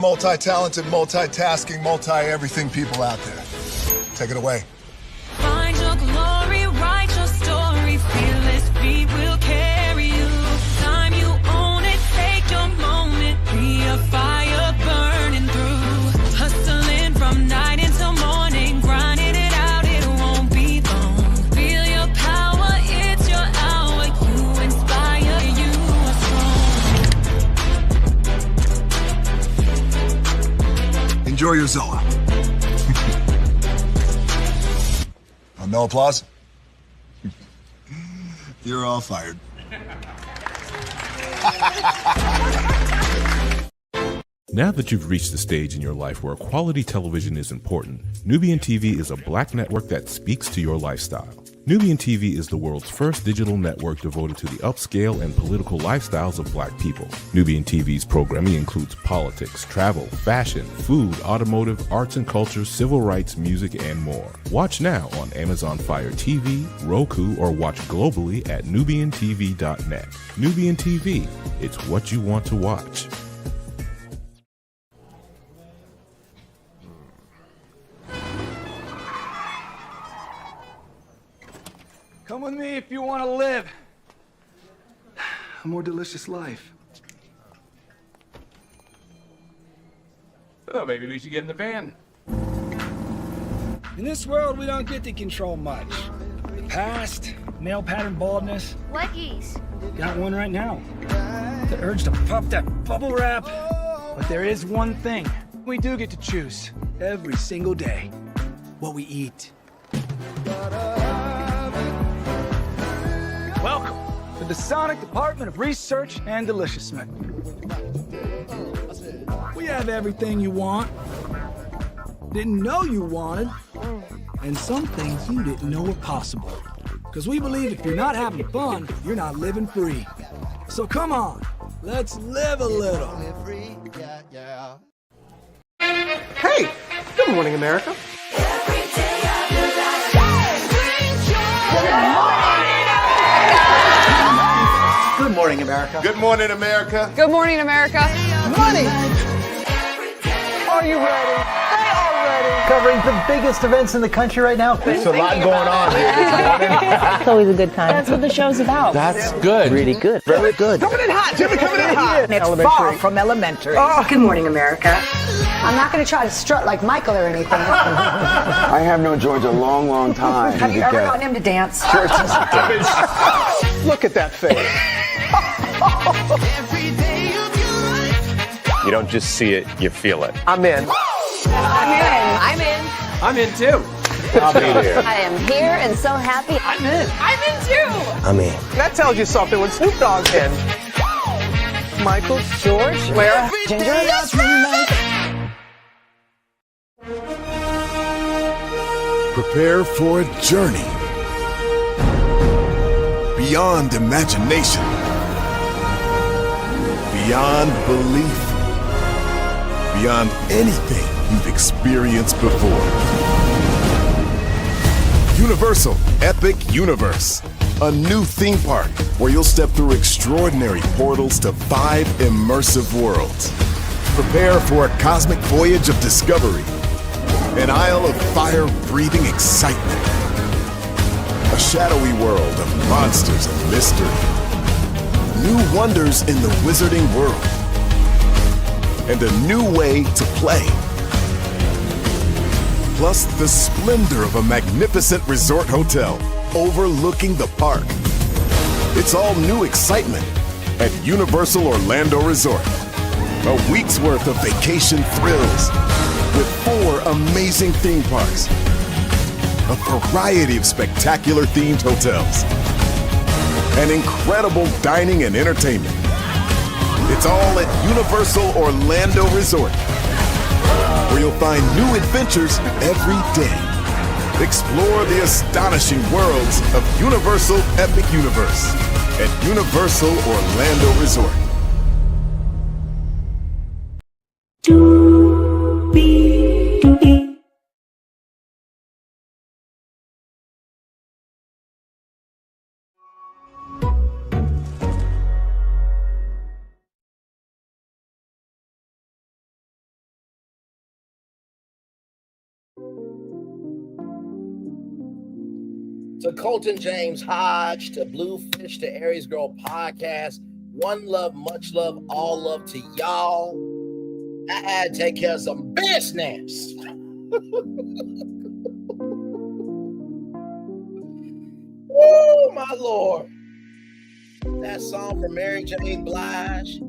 Multi-talented, multitasking, multi-everything people out there. Take it away. Find your glory, write your story, fearless feet will carry you. Time you own it, take your moment, be a fire burning through. Hustling from night until morning, grinding it out, it won't be long. Feel your power, it's your hour, you inspire, you are strong. Enjoy your Zoa. Oh, no applause? You're all fired. Now that you've reached the stage in your life where quality television is important, Nubian TV is a black network that speaks to your lifestyle. Nubian TV is the world's first digital network devoted to the upscale and political lifestyles of black people. Nubian TV's programming includes politics, travel, fashion, food, automotive, arts and culture, civil rights, music, and more. Watch now on Amazon Fire TV, Roku, or watch globally at nubiantv.net. Nubian TV, it's what you want to watch. Come with me if you want to live a more delicious life. Oh, maybe we should get in the van. In this world, we don't get to control much. The past, male pattern baldness. Leggies. Got one right now. The urge to pop that bubble wrap. But there is one thing we do get to choose every single day: what we eat. Welcome to the Sonic Department of Research and Deliciousness. We have everything you want, didn't know you wanted, and some things you didn't know were possible. Because we believe if you're not having fun, you're not living free. So come on, let's live a little. Hey, good morning, America. Good morning, America. Good morning, America. Good morning, America. Money! Are you ready? They are ready. Covering the biggest events in the country right now. There's a lot going on here. It's always a good time. That's what the show's about. That's good. Really good. Very good. Coming in hot, Jimmy, coming in hot. It's far from elementary. Oh. Good morning, America. I'm not going to try to strut like Michael or anything. I have known George a long, long time. Have you ever gotten him to dance? Look at that face. You don't just see it, you feel it. I'm in. I'm in. I'm in too. I'll be there. I am here and so happy. I'm in. I'm in too. I'm in. That tells you something when Snoop Dogg's in. Michael, George, where? Ginger. Prepare for a journey beyond imagination, beyond belief, beyond anything you've experienced before. Universal Epic Universe, a new theme park where you'll step through extraordinary portals to 5 immersive worlds. Prepare for a cosmic voyage of discovery, an isle of fire-breathing excitement, a shadowy world of monsters and mystery, new wonders in the wizarding world, and a new way to play. Plus the splendor of a magnificent resort hotel overlooking the park. It's all new excitement at Universal Orlando Resort. A week's worth of vacation thrills with 4 amazing theme parks, a variety of spectacular themed hotels, and incredible dining and entertainment. It's all at Universal Orlando Resort, where you'll find new adventures every day. Explore the astonishing worlds of Universal Epic Universe at Universal Orlando Resort. to Colton James Hodge, to Bluefish, to Aries Girl Podcast. One love, much love, all love to y'all. I had to take care of some business. Oh, my Lord. That song from Mary J. Blige.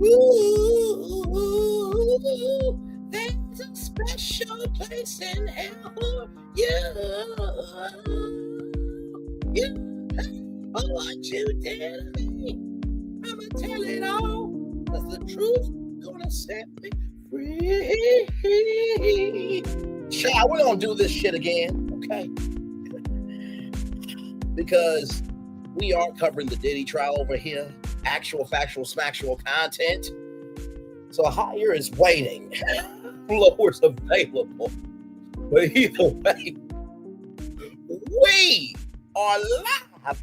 Ooh, there's a special place in hell for you. Oh, what you did to me, I'ma tell it all, 'cause the truth gonna set me free. Child, we're gonna do this shit again, okay? Because we are covering the Diddy trial over here. Actual, factual, smacktual content. So higher is waiting. Lower's available. But either way, we are live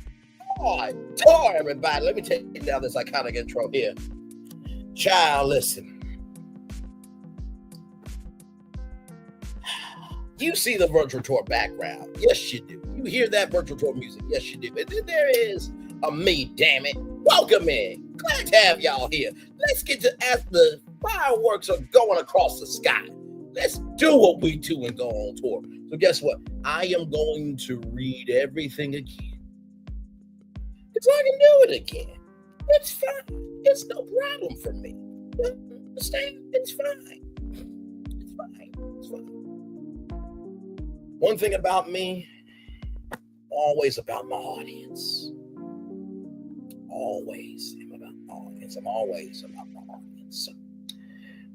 on tour, everybody. Let me take down this iconic intro here. Child, listen. You see the virtual tour background. Yes, you do. You hear that virtual tour music. Yes, you do. And then there is a me, damn it. Welcome in. Glad to have y'all here. Let's get to, as the fireworks are going across the sky, let's do what we do and go on tour. So guess what? I am going to read everything again. Because I can do it again. It's fine. It's no problem for me. You understand? It's fine. It's fine. It's fine. One thing about me, always about my audience. Always am about my audience. I'm always about my audience. So,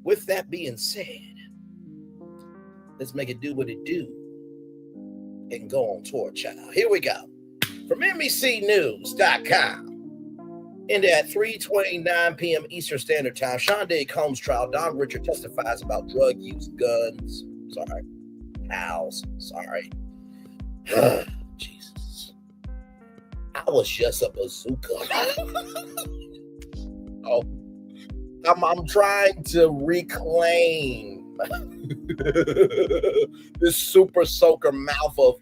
with that being said, let's make it do what it do and go on tour, child. Here we go. From NBCnews.com. And at 3:29 p.m. Eastern Standard Time, Sean Diddy Combs trial, Don Richard testifies about drug use, guns. Sorry. Pals. Sorry. Jesus. I was just a bazooka. Oh. I'm trying to reclaim this super soaker mouth of,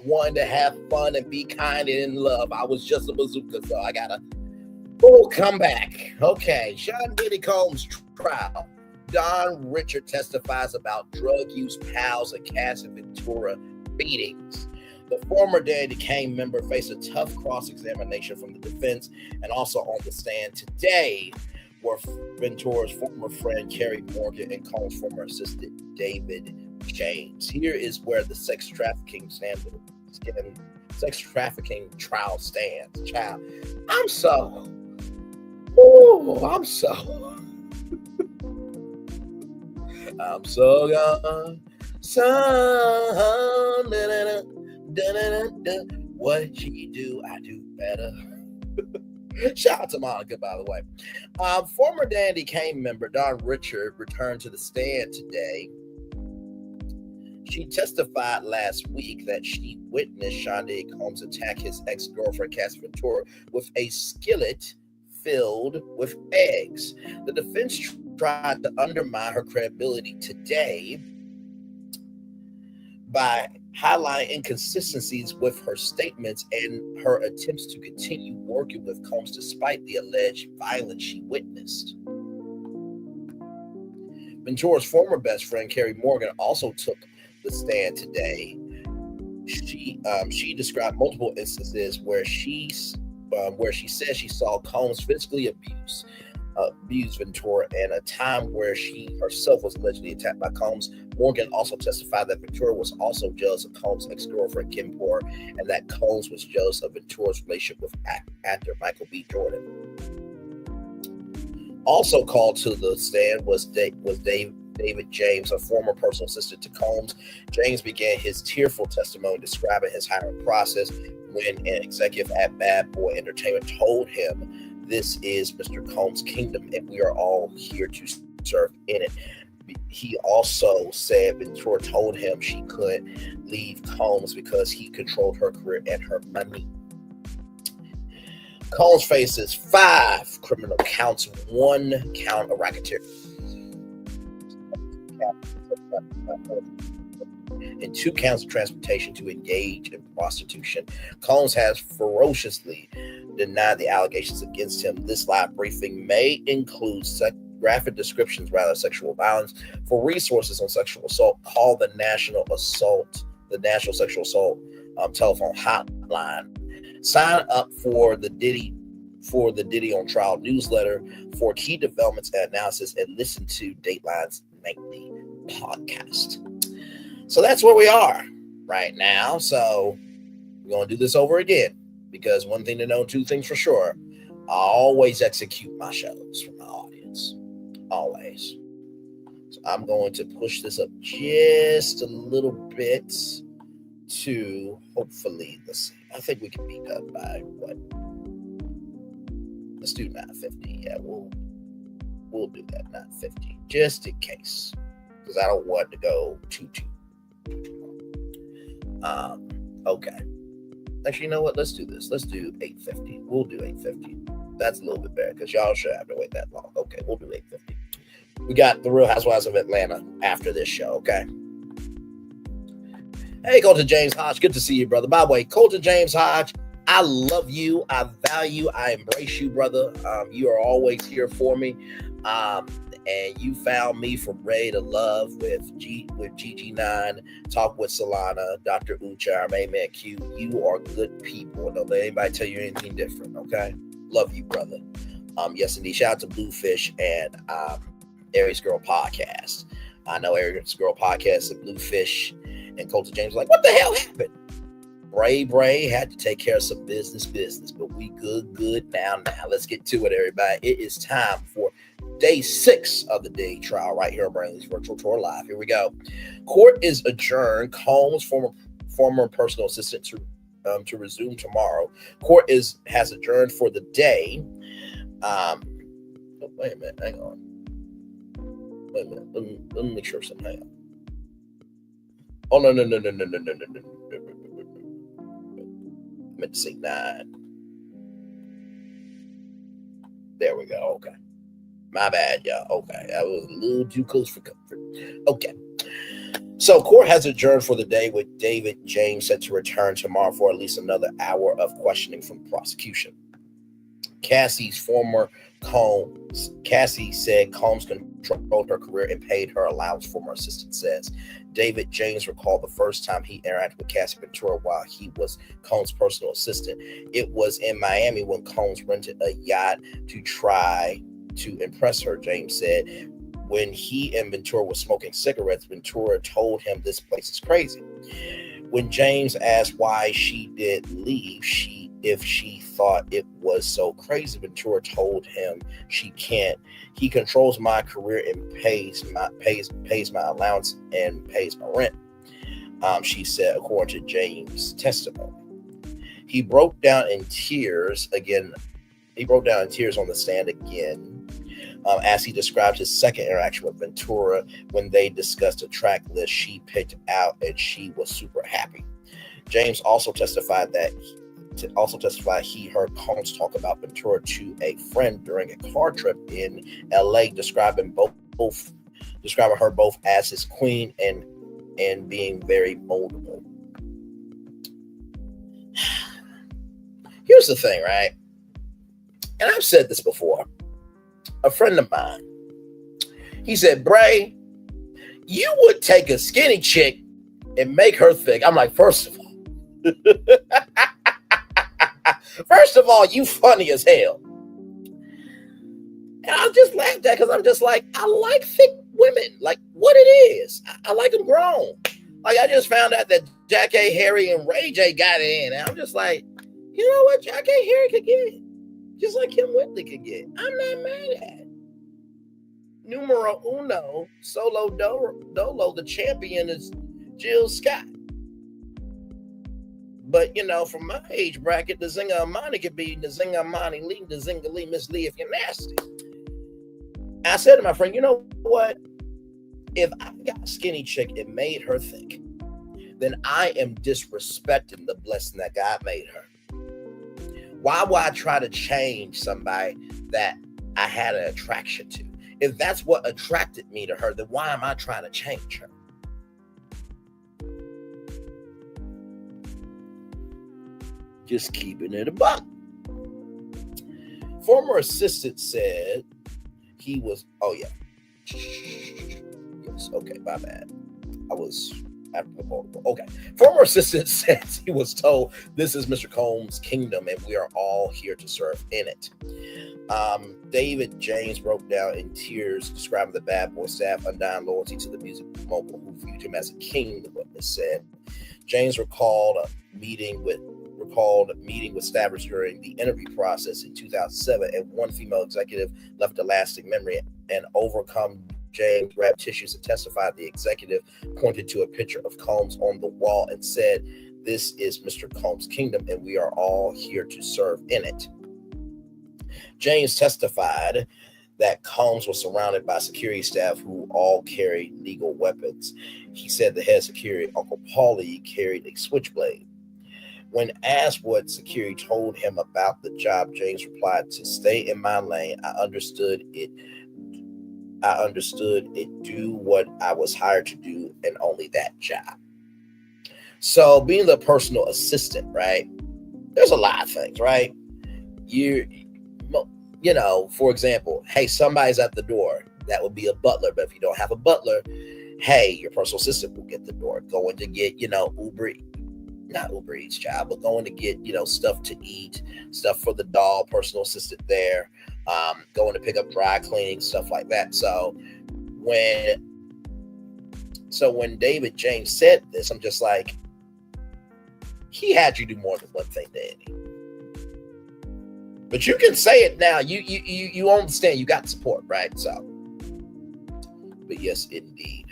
wanting to have fun and be kind and in love. I was just a bazooka, so I gotta come back. Okay, Sean Diddy Combs trial. Don Richard testifies about drug use, pals, and Casa Ventura beatings. The former Daddy Kane member faced a tough cross-examination from the defense, and also on the stand today were Ventura's former friend Kerry Morgan and Combs' former assistant David James. Here is where the sex trafficking trial stands. Child, I'm so gone. What she do, I do better. Shout out to Monica, by the way. Former Dandy Kane member Don Richard returned to the stand today. She testified last week that she witnessed Sean Diddy Combs attack his ex-girlfriend, Casa Ventura, with a skillet filled with eggs. The defense tried to undermine her credibility today by highlighting inconsistencies with her statements and her attempts to continue working with Combs despite the alleged violence she witnessed. Ventura's former best friend, Kerry Morgan, also took the stand today. She described multiple instances where she said she saw Combs physically abuse Ventura, and a time where she herself was allegedly attacked by Combs. Morgan also testified that Ventura was also jealous of Combs' ex-girlfriend Kim Porter, and that Combs was jealous of Ventura's relationship with actor Michael B. Jordan. Also called to the stand was David James, a former personal assistant to Combs. James began his tearful testimony describing his hiring process when an executive at Bad Boy Entertainment told him, "This is Mr. Combs' kingdom, and we are all here to serve in it." He also said Ventura told him she couldn't leave Combs because he controlled her career and her money. Combs faces 5 criminal counts, 1 count of racketeering. and 2 counts of transportation to engage in prostitution. Combs has ferociously denied the allegations against him. This live briefing may include graphic descriptions of sexual violence. For resources on sexual assault, call the National Sexual Assault telephone hotline. Sign up for the Diddy on Trial newsletter for key developments and analysis, and listen to Dateline's nightly podcast. So that's where we are right now. So we're going to do this over again, because one thing to know, 2 things for sure: I always execute my shows for my audience. Always. So I'm going to push this up just a little bit to hopefully, let's see, I think we can be done by what? Let's do 9:50. Yeah, we'll do that 9:50 just in case, because I don't want to go too long. Okay. Actually, you know what? Let's do this. Let's do 8:50. We'll do 8:50. That's a little bit better, because y'all should have to wait that long. Okay, we'll do 8:50. We got The Real Housewives of Atlanta after this show, okay? Hey, Colton James Hodge, good to see you, brother. By the way, Colton James Hodge, I love you. I value, I embrace you, brother. You are always here for me. And you found me from Ray to Love with GG9, Talk with Solana, Dr. Ucha, our main man Q. You are good people. Don't let anybody tell you anything different, okay? Love you, brother. Yes, indeed. Shout out to Bluefish and Aries Girl Podcast. I know Aries Girl Podcast and Bluefish and Colton James like, what the hell happened? Bray had to take care of some business, but we good now. Let's get to it, everybody. It is time for day 6 of the day trial right here on Braylon's Virtual Tour Live. Here we go. Court is adjourned. Combs, former personal assistant, to resume tomorrow. Court has adjourned for the day. Wait a minute. Hang on. Wait a minute. Let me make sure something. Hang on. Oh, no. I meant to say 9. There we go. Okay. My bad, y'all. Okay. I was a little too close for comfort. Okay. So court has adjourned for the day, with David James set to return tomorrow for at least another hour of questioning from the prosecution. Cassie said Combs controlled her career and paid her allowance, former assistant says. David James recalled the first time he interacted with Cassie Ventura while he was Combs' personal assistant. It was in Miami when Combs rented a yacht to try to impress her, James said. When he and Ventura were smoking cigarettes, Ventura told him this place is crazy. When James asked why she did leave, if she thought it was so crazy, Ventura told him she can't. He controls my career and pays my allowance and pays my rent, she said, according to James' testimony. He broke down in tears on the stand again, as he described his second interaction with Ventura when they discussed a track list she picked out, and she was super happy. James also testified he heard Combs talk about Ventura to a friend during a car trip in LA, describing her both as his queen and being very moldable. Here's the thing, right? And I've said this before. A friend of mine, he said, Bray, you would take a skinny chick and make her thick. I'm like, first of all, you funny as hell. And I just laughed at, because I'm just like, I like thick women, like what it is. I like them grown. Like, I just found out that Jack A. Harry and Ray J got it in, and I'm just like, you know what, Jack A. Harry could get, just like Kim Whitley could get. I'm not mad at it. Numero uno, solo dolo, the champion is Jill Scott. But, you know, from my age bracket, the Zinga Amani could be the Zinga Amani Lee, the Zinga Lee, Miss Lee, if you're nasty. I said to my friend, you know what? If I got a skinny chick and made her thick, then I am disrespecting the blessing that God made her. Why would I try to change somebody that I had an attraction to? If that's what attracted me to her, then why am I trying to change her? Just keeping it a buck. Former assistant said he was, oh yeah. Yes, okay, my bad. Okay. Former assistant says he was told this is Mr. Combs' kingdom and we are all here to serve in it. David James broke down in tears, describing the Bad Boy staff undying loyalty to the music mogul who viewed him as a king, the witness said. James recalled meeting with staffers during the interview process in 2007, and one female executive left a lasting memory. And overcome, James grabbed tissues and testified. The executive pointed to a picture of Combs on the wall and said, "This is Mr. Combs' kingdom, and we are all here to serve in it." James testified that Combs was surrounded by security staff who all carried legal weapons. He said the head security, Uncle Paulie, carried a switchblade. When asked what security told him about the job, James replied, "To stay in my lane. I understood it. Do what I was hired to do, and only that job." So being the personal assistant, right? There's a lot of things, right? You know, for example, hey, somebody's at the door. That would be a butler. But if you don't have a butler, hey, your personal assistant will get the door. Going to get, not Uber Eats job, but going to get, stuff to eat, stuff for the dog, personal assistant there, going to pick up dry cleaning, stuff like that. So when David James said this, I'm just like, he had you do more than one thing, Danny. But you can say it now. You understand. You got support, right? So, but yes, indeed.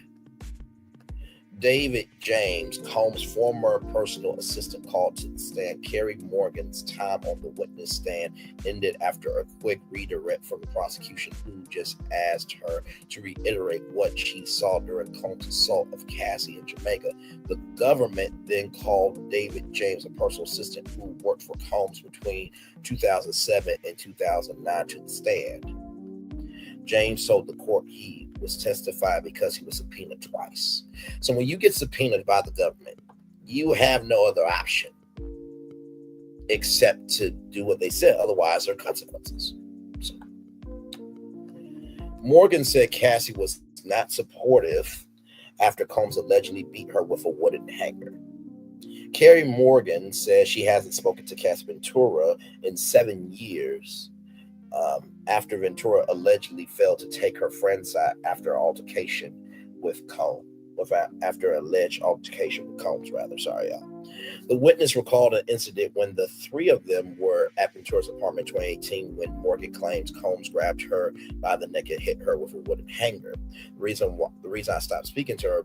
David James, Combs' former personal assistant, called to the stand. Carrie Morgan's time on the witness stand ended after a quick redirect from the prosecution, who just asked her to reiterate what she saw during Combs' assault of Cassie in Jamaica. The government then called David James, a personal assistant who worked for Combs between 2007 and 2009, to the stand. James told the court he was testified because he was subpoenaed twice. So when you get subpoenaed by the government, you have no other option except to do what they said. Otherwise, there are consequences. So, Morgan said Cassie was not supportive after Combs allegedly beat her with a wooden hanger. Carrie Morgan says she hasn't spoken to Cassie Ventura in 7 years. After Ventura allegedly failed to take her friend's side after altercation with Combs. After alleged altercation with Combs, rather. Sorry, y'all. The witness recalled an incident when the three of them were at Ventura's apartment in 2018 when Morgan claims Combs grabbed her by the neck and hit her with a wooden hanger. The reason I stopped speaking to her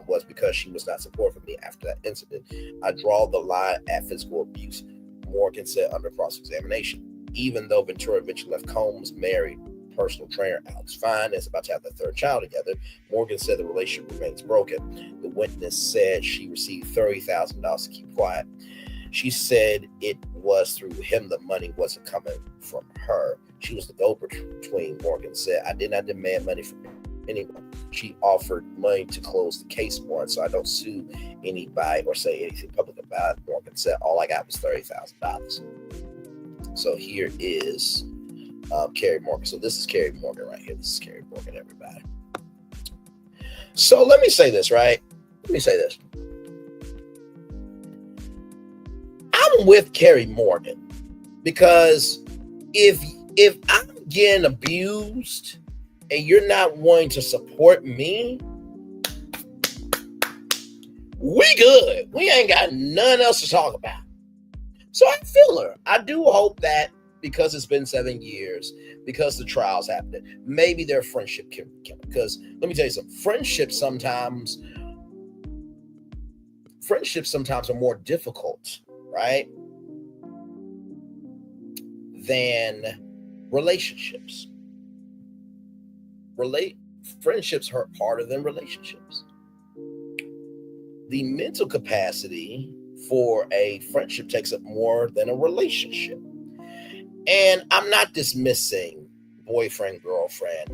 was because she was not supportive of me after that incident. I draw the line at physical abuse, Morgan said under cross-examination. Even though Ventura eventually left Combs, married personal trainer Alex Fine is about to have their third child together, Morgan said the relationship remains broken. The witness said she received $30,000 to keep quiet. She said it was through him the money wasn't coming from her. She was the go-between, Morgan said. I did not demand money from anyone. She offered money to close the case more, so I don't sue anybody or say anything public about it. Morgan said all I got was $30,000. So here is Carrie Morgan. So this is Carrie Morgan right here. This is Carrie Morgan, everybody. So let me say this, right? Let me say this. I'm with Carrie Morgan because if I'm getting abused and you're not wanting to support me, we good. We ain't got nothing else to talk about. So I feel her. I do hope that because it's been 7 years, because the trial's happening, maybe their friendship can, because let me tell you something, friendships sometimes are more difficult, right, than relationships. Friendships hurt harder than relationships. The mental capacity for a friendship takes up more than a relationship. And I'm not dismissing boyfriend, girlfriend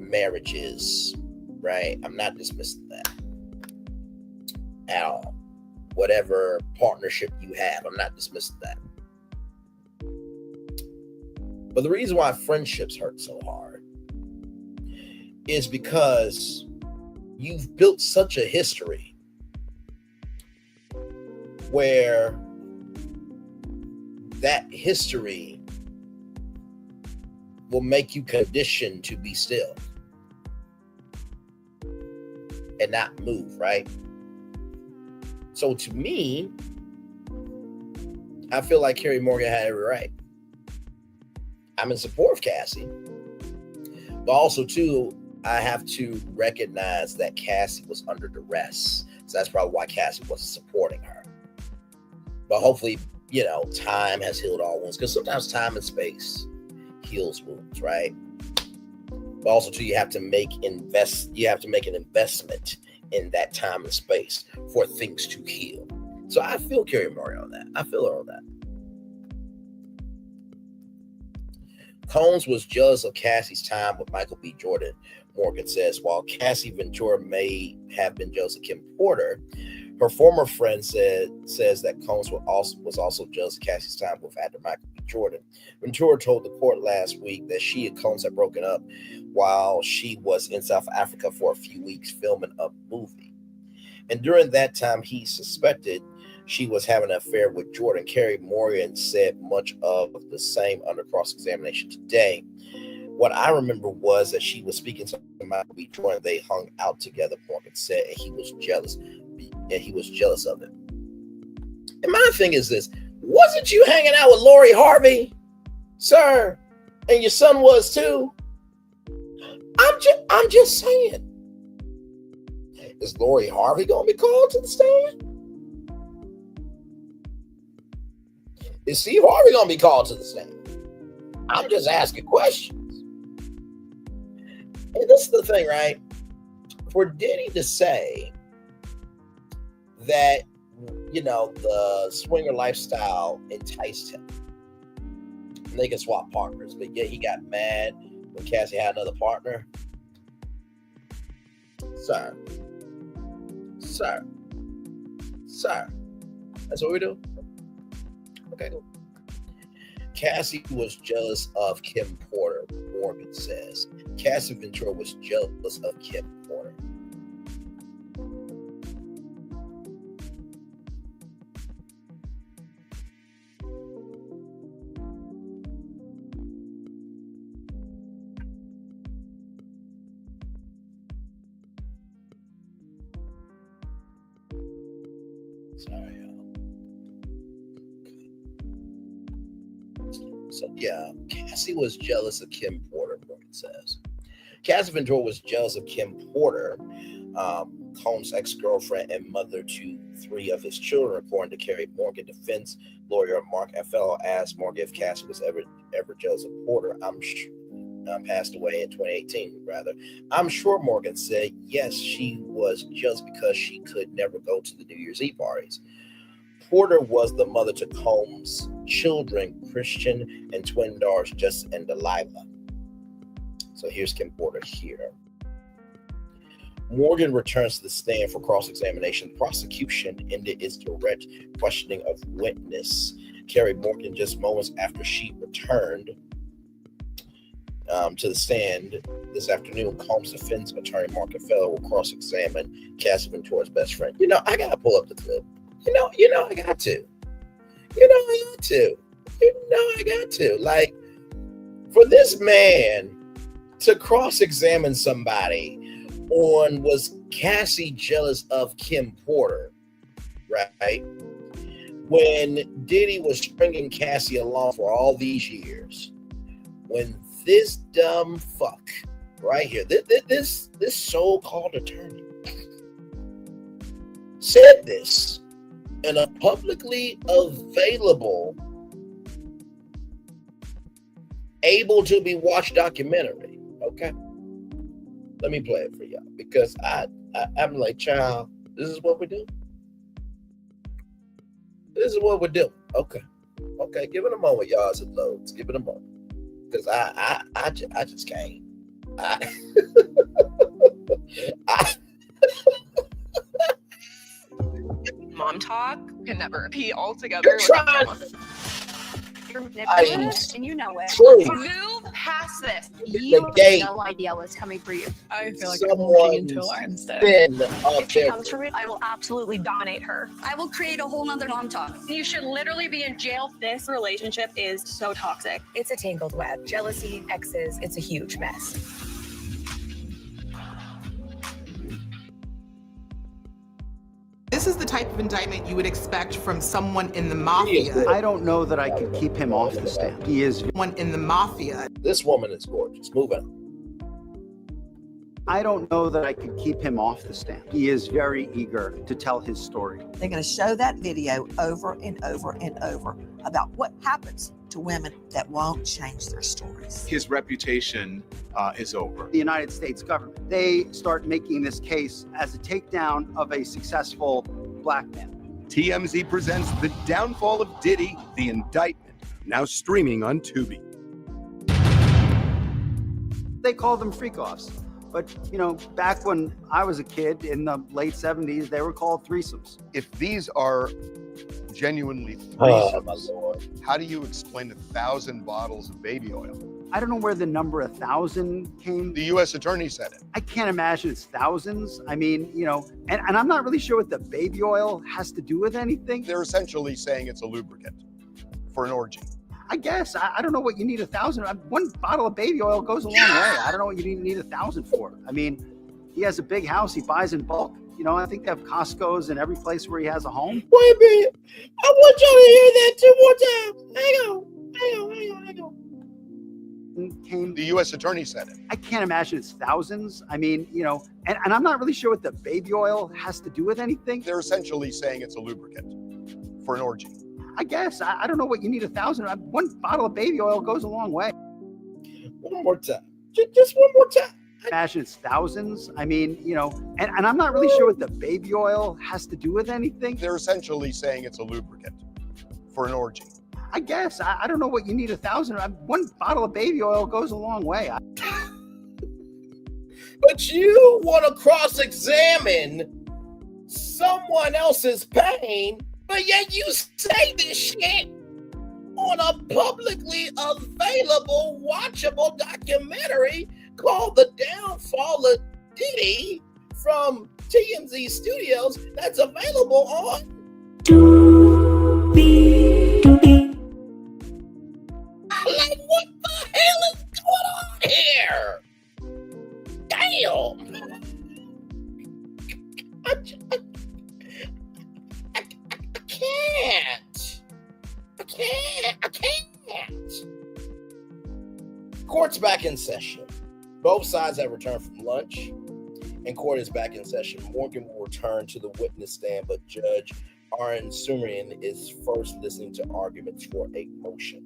marriages, right? I'm not dismissing that at all. whatever partnership you have. I'm not dismissing that. But the reason why friendships hurt so hard is because you've built such a history where that history will make you conditioned to be still and not move, right? So to me, I feel like Carrie Morgan had every right. I'm in support of Cassie, but also too, I have to recognize that Cassie was under duress. So that's probably why Cassie wasn't supporting her. But hopefully, you know, time has healed all wounds, because sometimes time and space heals wounds, right? But also too, you have to make an investment in that time and space for things to heal. So I feel Carrie Morgan on that. I feel her on that. Combs was jealous of Cassie's time with Michael B. Jordan, Morgan says. While Cassie Ventura may have been jealous of Kim Porter, her former friend says that Combs was also jealous of Cassie's time with actor Michael B. Jordan. Ventura told the court last week that she and Combs had broken up while she was in South Africa for a few weeks filming a movie. And during that time, he suspected she was having an affair with Jordan. Carrie Morgan said much of the same under cross-examination today. What I remember was that she was speaking to Michael B. Jordan. They hung out together, Morgan said, and he was jealous. And he was jealous of it. And my thing is this: wasn't you hanging out with Lori Harvey, sir? And your son was too. I'm just saying. Is Lori Harvey gonna be called to the stand? Is Steve Harvey gonna be called to the stand? I'm just asking questions. And this is the thing, right? For Diddy to say that, you know, the swinger lifestyle enticed him, and they can swap partners, but yet he got mad when Cassie had another partner. Sir, that's what we do. Okay, cool. Cassie was jealous of Kim Porter, Morgan says. Cassie Ventura was jealous of Kim Porter. Sorry, So yeah, Cassie was jealous of Kim Porter, Morgan says. Cassie Ventura was jealous of Kim Porter, Combs' ex-girlfriend and mother to 3 of his children, according to Carrie Morgan. Defense lawyer Mark Fellow asked Morgan if Cassie was ever jealous of Porter. Passed away in 2018, rather. I'm sure Morgan said, yes, she was jealous because she could never go to the New Year's Eve parties. Porter was the mother to Combs' children, Christian and twin daughters, Justin and Delilah. So here's Kim Porter here. Morgan returns to the stand for cross-examination. The prosecution ended its direct questioning of witness Carrie Morgan just moments after she returned to the stand this afternoon. Combs' defense attorney Mark Fellow will cross-examine Cassie Ventura's best friend. You know, I gotta pull up the clip. I got to. I got to. Like, for this man to cross-examine somebody on was Cassie jealous of Kim Porter, right? When Diddy was stringing Cassie along for all these years, when this dumb fuck right here, this so-called attorney said this in a publicly available, able to be watched documentary. Okay, let me play it for y'all, because I'm like, child, this is what we do. This is what we do. Okay, give it a moment, y'all, as it loads. Give it a moment, because I just can't. mom talk can never be all together. You're trying. You're manipulative, and you know it. Truly. Move past this. The You gate. have no idea what's coming for you. I feel like Someone's I'm walking into a lion's den. spin If of she their comes for it, I will absolutely dominate her. I will create a whole nother mom talk. You should literally be in jail. This relationship is so toxic. It's a tangled web. Jealousy, exes, it's a huge mess. This is the type of indictment you would expect from someone in the mafia. I don't know that I could keep him off the stand. He is Someone in the mafia. This woman is gorgeous. Moving on. I don't know that I could keep him off the stand. He is very eager to tell his story. They're going to show that video over and over and over about what happens to women that won't change their stories. His reputation is over. The United States government, they start making this case as a takedown of a successful black man. TMZ presents The Downfall of Diddy, The Indictment, now streaming on Tubi. They call them freak-offs. But, you know, back when I was a kid in the late 70s, they were called threesomes. If these are genuinely Oh, my threesomes, Lord. how do you explain 1,000 bottles of baby oil? I don't know where the number 1,000 came. The U.S. attorney said it. I can't imagine it's thousands. I mean, you know, and I'm not really sure what the baby oil has to do with anything. They're essentially saying it's a lubricant for an orgy. I guess. I don't know what you need 1,000. One bottle of baby oil goes a long way. I don't know what you need 1,000 for. I mean, he has a big house. He buys in bulk. You know, I think they have Costco's in every place where he has a home. Wait a minute. I want y'all to hear that 2 more times. Hang on. Came. The U.S. attorney said it. I can't imagine it's thousands. I mean, you know, and I'm not really sure what the baby oil has to do with anything. They're essentially saying it's a lubricant for an orgy. I guess. I don't know what you need 1,000. One bottle of baby oil goes a long way. One more time. Just one more time. Imagine it's thousands. I mean, you know, and I'm not really sure what the baby oil has to do with anything. They're essentially saying it's a lubricant for an orgy. I guess. I don't know what you need 1,000. One bottle of baby oil goes a long way. But you want to cross-examine someone else's pain, but yet you say this shit on a publicly available, watchable documentary called The Downfall of Diddy from TMZ Studios that's available on Tubi. Like, what the hell is going on here? Damn. I can't. Court's back in session. Both sides have returned from lunch, and court is back in session. Morgan will return to the witness stand, but Judge Aaron Surian is first listening to arguments for a motion.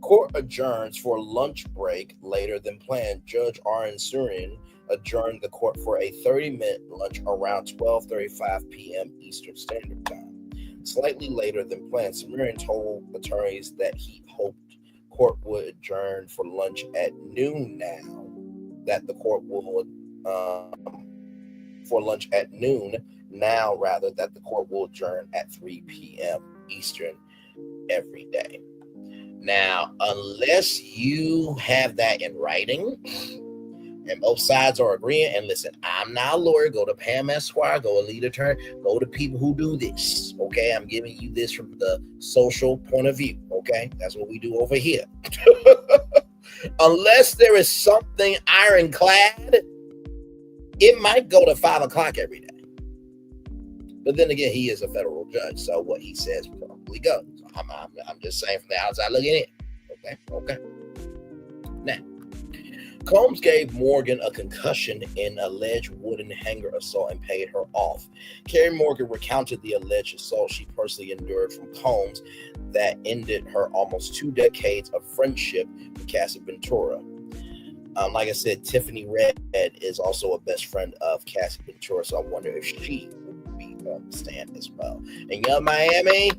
Court adjourns for lunch break later than planned. Judge Aaron Surian adjourned the court for a 30-minute lunch around 12:35 p.m. Eastern Standard Time. Slightly later than planned, Surian told attorneys that he hoped court would adjourn for lunch at noon now, that the court will for lunch at noon now, rather, that the court will adjourn at 3 p.m. Eastern every day. Now, unless you have that in writing and both sides are agreeing, and listen, I'm not a lawyer, go to Pam Esquire, go to lead attorney, go to people who do this, okay? I'm giving you this from the social point of view, okay? That's what we do over here. Unless there is something ironclad, it might go to 5 o'clock every day. But then again, he is a federal judge, so what he says probably goes. I'm just saying from the outside looking in. Okay. Now, Combs gave Morgan a concussion in alleged wooden hanger assault and paid her off. Carrie Morgan recounted the alleged assault she personally endured from Combs that ended her almost 2 decades of friendship with Cassie Ventura. Like I said, Tiffany Red is also a best friend of Cassie Ventura, so I wonder if she would be on the stand as well. And Young Miami,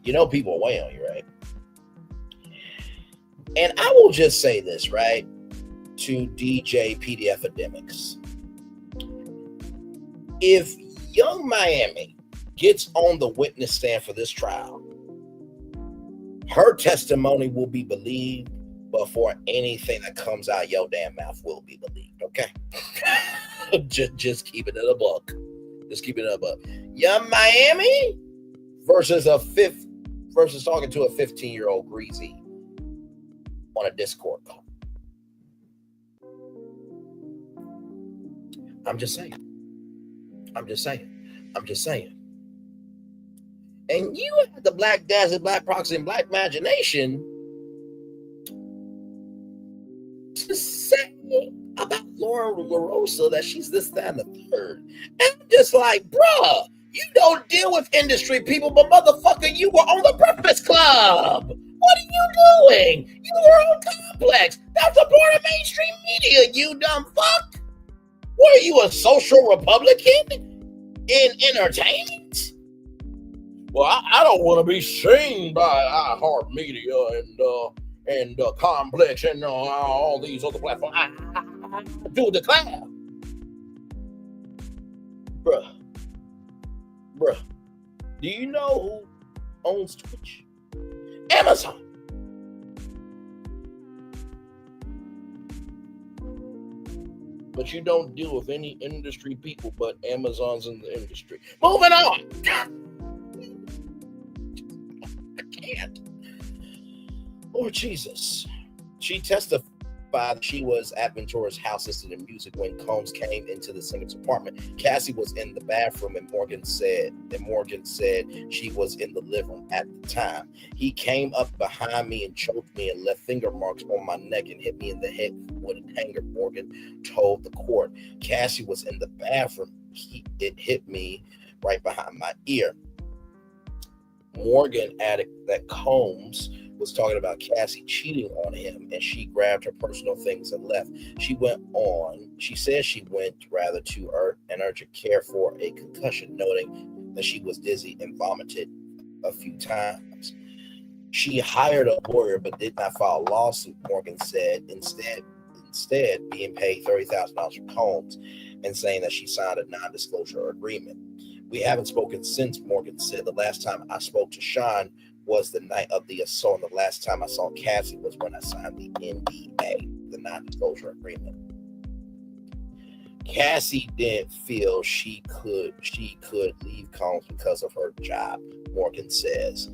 you know people weigh on you, right? And I will just say this, right, to DJ PD Epidemics. If Young Miami gets on the witness stand for this trial, her testimony will be believed before anything that comes out your damn mouth will be believed. Okay, just keeping it a buck. Just keeping it a buck. Young Miami versus talking to a 15-year-old greasy on a Discord call. I'm just saying. And you have the Black Dazzle, Black Proxy, and Black Imagination to say about Laura LaRosa that she's this, that, and the third. And I'm just like, bruh, you don't deal with industry people, but motherfucker, you were on the Breakfast Club. What are you doing? You were on Complex. That's a part of mainstream media, you dumb fuck. What are you, a social Republican in entertainment? Well, I don't want to be seen by iHeartMedia and Complex and all these other platforms. I do declare. Bruh, do you know who owns Twitch? Amazon. But you don't deal with any industry people but Amazon's in the industry. Moving on. I can't. Lord Jesus. She testified she was at Ventura's house listening to music when Combs came into the singer's apartment. Cassie was in the bathroom and Morgan said she was in the living room at the time. He came up behind me and choked me and left finger marks on my neck and hit me in the head with a hanger, Morgan told the court. Cassie was in the bathroom. It hit me right behind my ear. Morgan added that Combs was talking about Cassie cheating on him and she grabbed her personal things and left. She said she went rather to urgent care for a concussion, noting that she was dizzy and vomited a few times. She hired a lawyer but did not file a lawsuit, Morgan said, instead being paid $30,000 from Combs and saying that she signed a non-disclosure agreement. We haven't spoken since, Morgan said. The last time I spoke to Sean was the night of the assault. And the last time I saw Cassie was when I signed the NDA, the non-disclosure agreement. Cassie didn't feel she could leave Combs because of her job, Morgan says.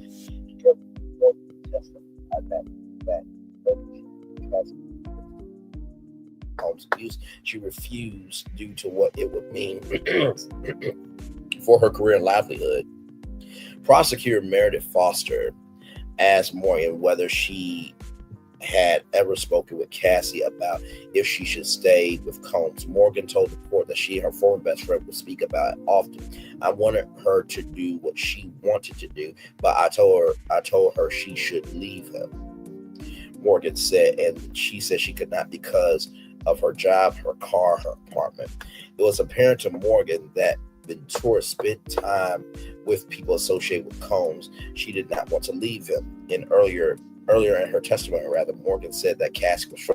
Combs abuse. She refused due to what it would mean for her career and livelihood. Prosecutor Meredith Foster asked Morgan whether she had ever spoken with Cassie about if she should stay with Combs. Morgan told the court that she and her former best friend would speak about it often. I wanted her to do what she wanted to do, but I told her she should leave him, Morgan said, and she said she could not because of her job, her car, her apartment. It was apparent to Morgan that Ventura spent time with people associated with Combs. She did not want to leave him. Earlier in her testimony, Morgan said that Cassie was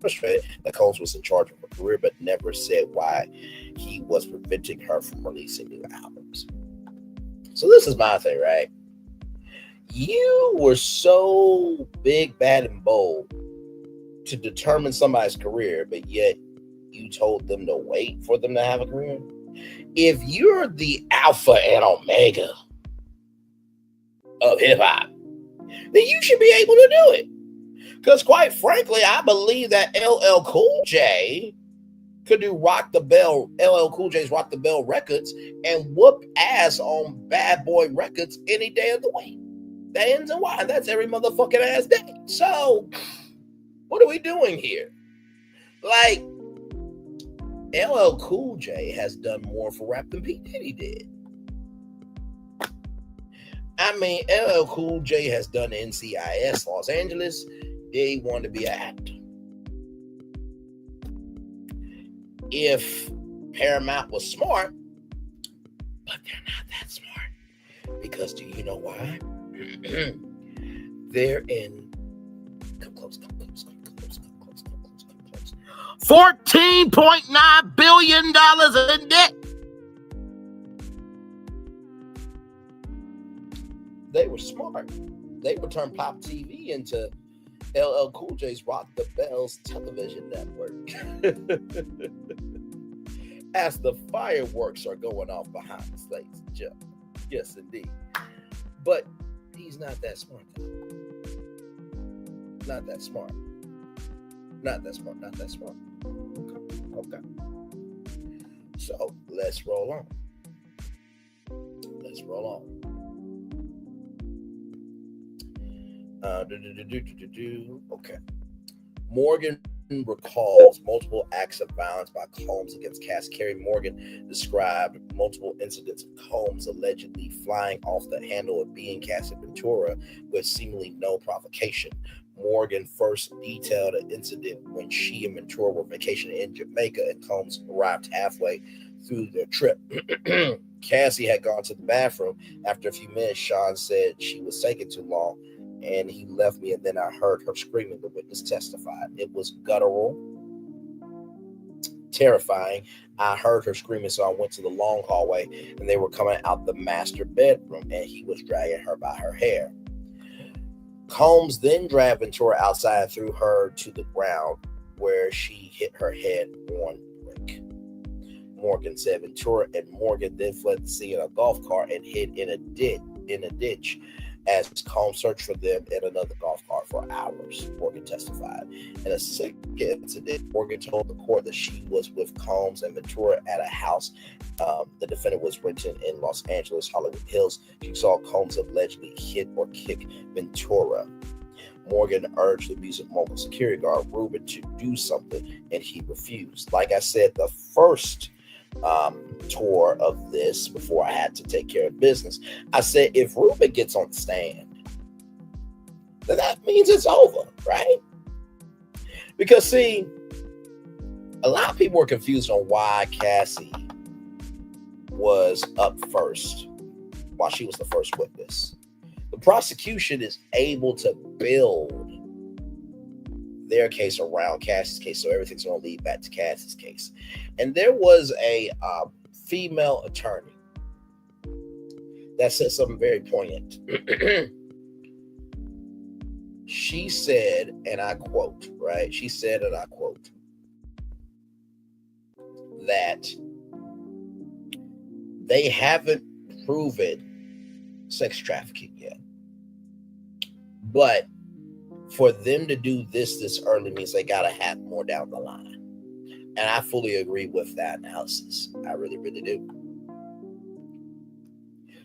frustrated that Combs was in charge of her career, but never said why he was preventing her from releasing new albums. So this is my thing, right? You were so big, bad, and bold to determine somebody's career, but yet you told them to wait for them to have a career. If you're the alpha and omega of hip-hop, then you should be able to do it. Because quite frankly, I believe that LL Cool J could do LL Cool J's Rock the Bell records and whoop ass on Bad Boy Records any day of the week. That ends in Y. That's every motherfucking ass day. So, what are we doing here? Like, LL Cool J has done more for rap than P. Diddy did. I mean, LL Cool J has done NCIS Los Angeles. They wanted to be an actor. If Paramount was smart, but they're not that smart. Because do you know why? They're in... Come close. $14.9 billion in debt. They were smart. They would turn Pop TV into LL Cool J's Rock the Bells television network. As the fireworks are going off behind us, ladies and gentlemen. Yes, indeed. But he's not that smart, though. Not that smart. Not that smart. Not that smart. Okay. So let's roll on. Let's roll on. Okay. Morgan recalls multiple acts of violence by Combs against Cass. Carrie Morgan described multiple incidents of Combs allegedly flying off the handle of being Cass and Ventura with seemingly no provocation. Morgan first detailed an incident when she and Ventura were vacationing in Jamaica and Combs arrived halfway through their trip. Cassie had gone to the bathroom. After a few minutes, Sean said she was taking too long and he left me, and then I heard her screaming. The witness testified. It was guttural, terrifying. I heard her screaming, so I went to the long hallway, and they were coming out the master bedroom, and he was dragging her by her hair. Combs then dragged Ventura outside and threw her to the ground, where she hit her head on brick. Morgan said Ventura and Morgan then fled the scene in a golf cart and hid in a ditch. As Combs searched for them in another golf cart for hours, Morgan testified. In a second incident, Morgan told the court that she was with Combs and Ventura at a house the defendant was renting in Los Angeles, Hollywood Hills. She saw Combs allegedly hit or kick Ventura. Morgan urged the music mogul security guard Ruben to do something, and he refused. Like I said, the first tour of this, before I had to take care of business, I said, if Ruben gets on the stand, then that means it's over, right? Because see, a lot of people were confused on why Cassie was up first, while she was the first witness. The prosecution is able to build their case around Cassie's case, so everything's going to lead back to Cassie's case. And there was a female attorney that said something very poignant. She said, and I quote, right? She said, and I quote, that they haven't proven sex trafficking yet, but for them to do this early means they got to have more down the line. And I fully agree with that analysis. I really, really do.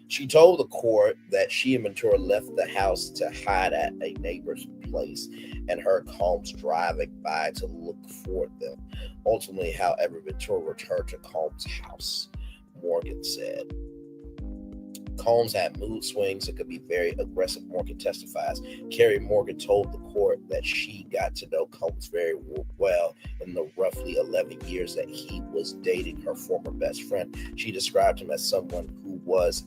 She told the court that she and Ventura left the house to hide at a neighbor's place and heard Combs driving by to look for them. Ultimately, however, Ventura returned to Combs' house, Morgan said. Combs had mood swings and could be very aggressive, Morgan testifies. Carrie Morgan told the court that she got to know Combs very well in the roughly 11 years that he was dating her former best friend. She described him as someone who was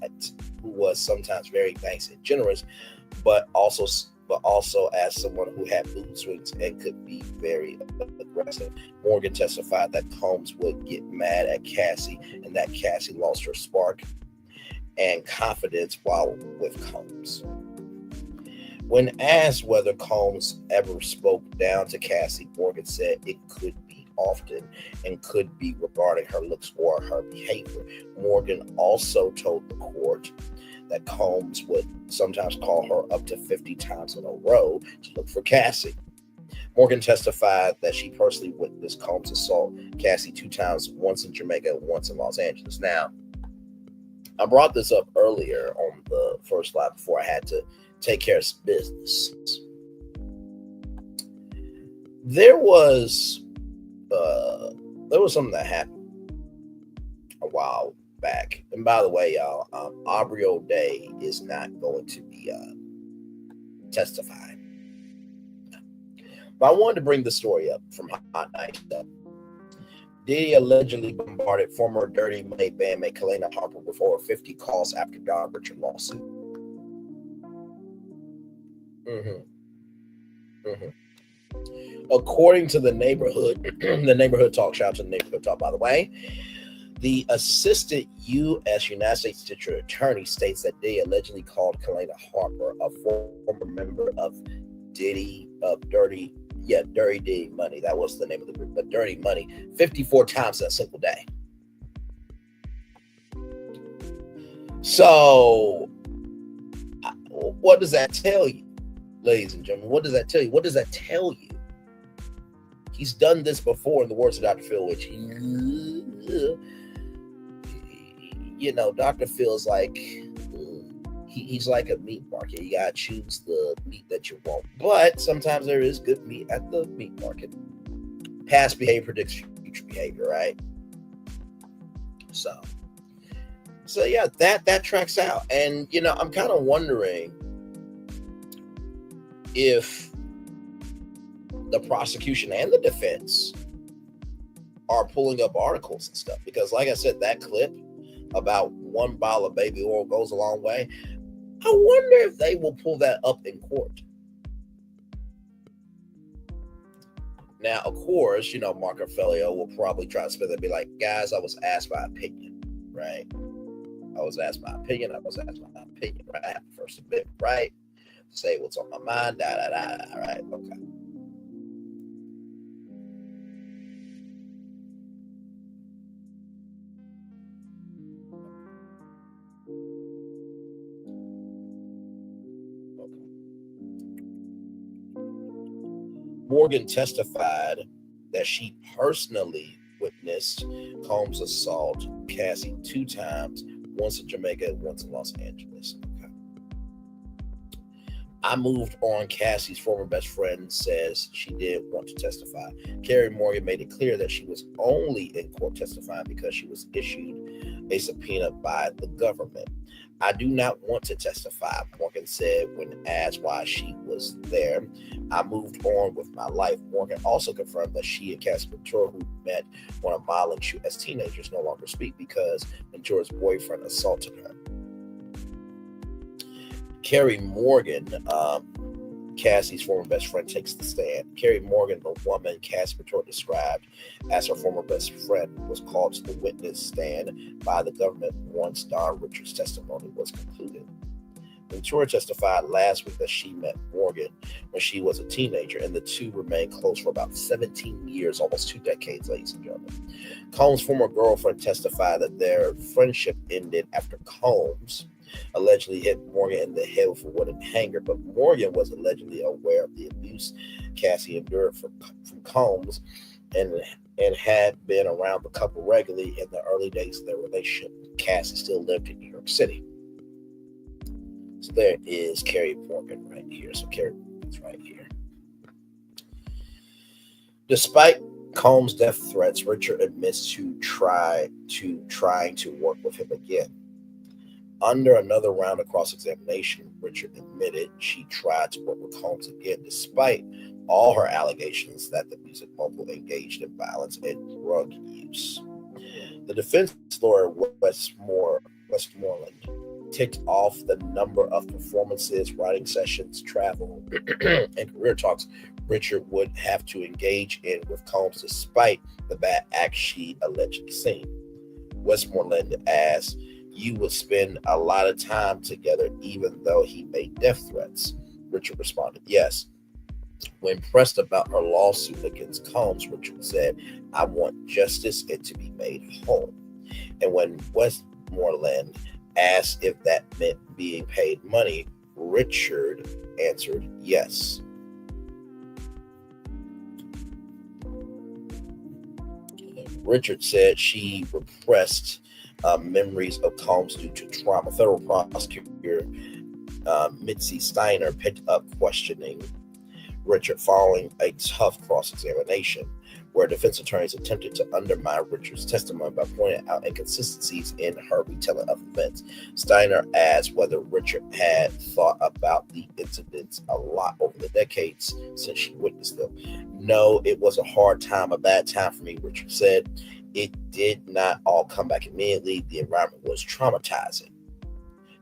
sometimes very nice and generous, but also as someone who had mood swings and could be very aggressive. Morgan testified that Combs would get mad at Cassie and that Cassie lost her spark and confidence while with Combs. When asked whether Combs ever spoke down to Cassie, Morgan said it could be often and could be regarding her looks or her behavior. Morgan also told the court that Combs would sometimes call her up to 50 times in a row to look for Cassie. Morgan testified that she personally witnessed Combs assault Cassie 2 times, once in Jamaica and once in Los Angeles. Now, I brought this up earlier on the first slide before I had to take care of some business. There was something that happened a while back. And by the way, y'all, Audrey O'Day is not going to be testifying. But I wanted to bring the story up from Hot Night. Diddy allegedly bombarded former Dirty Money bandmate Kalena Harper with over 50 calls after Don Richard lawsuit. According to the neighborhood talk, shout out to the neighborhood talk, by the way, The assistant U.S. United States District Attorney states that Diddy allegedly called Kalena Harper, a former member of Dirty Money. That was the name of the group, but Dirty Money, 54 times in a single day. So, what does that tell you, ladies and gentlemen? What does that tell you? What does that tell you? He's done this before, in the words of Dr. Phil, which, Dr. Phil's like, he's like a meat market. You gotta choose the meat that you want. But sometimes there is good meat at the meat market. Past behavior predicts future behavior, right? So yeah, that tracks out. And I'm kind of wondering if the prosecution and the defense are pulling up articles and stuff, because like I said, that clip about one bottle of baby oil goes a long way. I wonder if they will pull that up in court. Now, of course, Marco Felio will probably try to spin it and be like, guys, I was asked my opinion, right? I was asked my opinion, right? I have the First Amendment, right? Say what's on my mind, right? Okay. Morgan testified that she personally witnessed Combs assault Cassie 2 times, once in Jamaica and once in Los Angeles. Okay. I moved on. Cassie's former best friend says she did want to testify. Carrie Morgan made it clear that she was only in court testifying because she was issued a subpoena by the government. I do not want to testify, Morgan said when asked why she was there. I moved on with my life. Morgan also confirmed that she and Cassie Ventura, who met on a modeling shoot as teenagers, no longer speak because Ventura's boyfriend assaulted her. Carrie Morgan, Cassie's former best friend, takes the stand. Carrie Morgan, the woman Cassie Ventura described as her former best friend, was called to the witness stand by the government once Don Richards' testimony was concluded. Ventura testified last week that she met Morgan when she was a teenager, and the two remained close for about 17 years, almost 2 decades, ladies and gentlemen. Combs' former girlfriend testified that their friendship ended after Combs allegedly hit Morgan in the head with a wooden hanger, but Morgan was allegedly aware of the abuse Cassie endured from Combs and had been around the couple regularly in the early days of their relationship. Cassie still lived in New York City. So there is Carrie Morgan right here. So Carrie Morgan's right here. Despite Combs' death threats, Richard admits to trying to work with him again. Under another round of cross-examination, Richard admitted she tried to work with Combs again, despite all her allegations that the music mogul engaged in violence and drug use. The defense lawyer, Westmoreland, ticked off the number of performances, writing sessions, travel, and career talks Richard would have to engage in with Combs despite the bad acts she allegedly seen. Westmoreland asked, "You would spend a lot of time together even though he made death threats?" Richard responded, "Yes." When pressed about her lawsuit against Combs, Richard said, "I want justice and to be made whole." And when Westmoreland asked if that meant being paid money, Richard answered yes. Richard said she repressed memories of Combs due to trauma. Federal prosecutor Mitzi Steiner picked up questioning Richard following a tough cross-examination where defense attorneys attempted to undermine Richard's testimony by pointing out inconsistencies in her retelling of events. Steiner asked whether Richard had thought about the incidents a lot over the decades since she witnessed them. "No, it was a hard time, a bad time for me," Richard said. "It did not all come back immediately. The environment was traumatizing.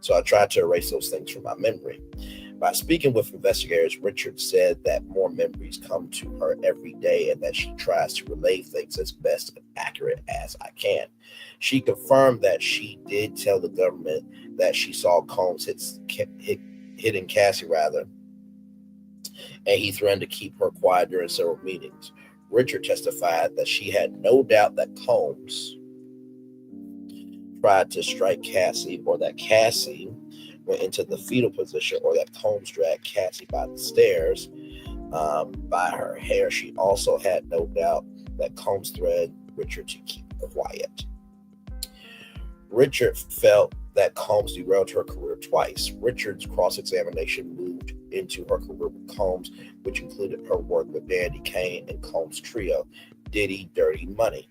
So I tried to erase those things from my memory." By speaking with investigators, Richard said that more memories come to her every day and that she tries to relay things as best and accurate as I can. She confirmed that she did tell the government that she saw Combs hitting Cassie, and he threatened to keep her quiet during several meetings. Richard testified that she had no doubt that Combs tried to strike Cassie, or that Cassie went into the fetal position, or that Combs dragged Cassie by the stairs by her hair. She also had no doubt that Combs threatened Richard to keep quiet. Richard felt that Combs derailed her career twice. Richard's cross-examination moved into her career with Combs, which included her work with Dandy Kane and Combs' trio, Diddy, Dirty Money.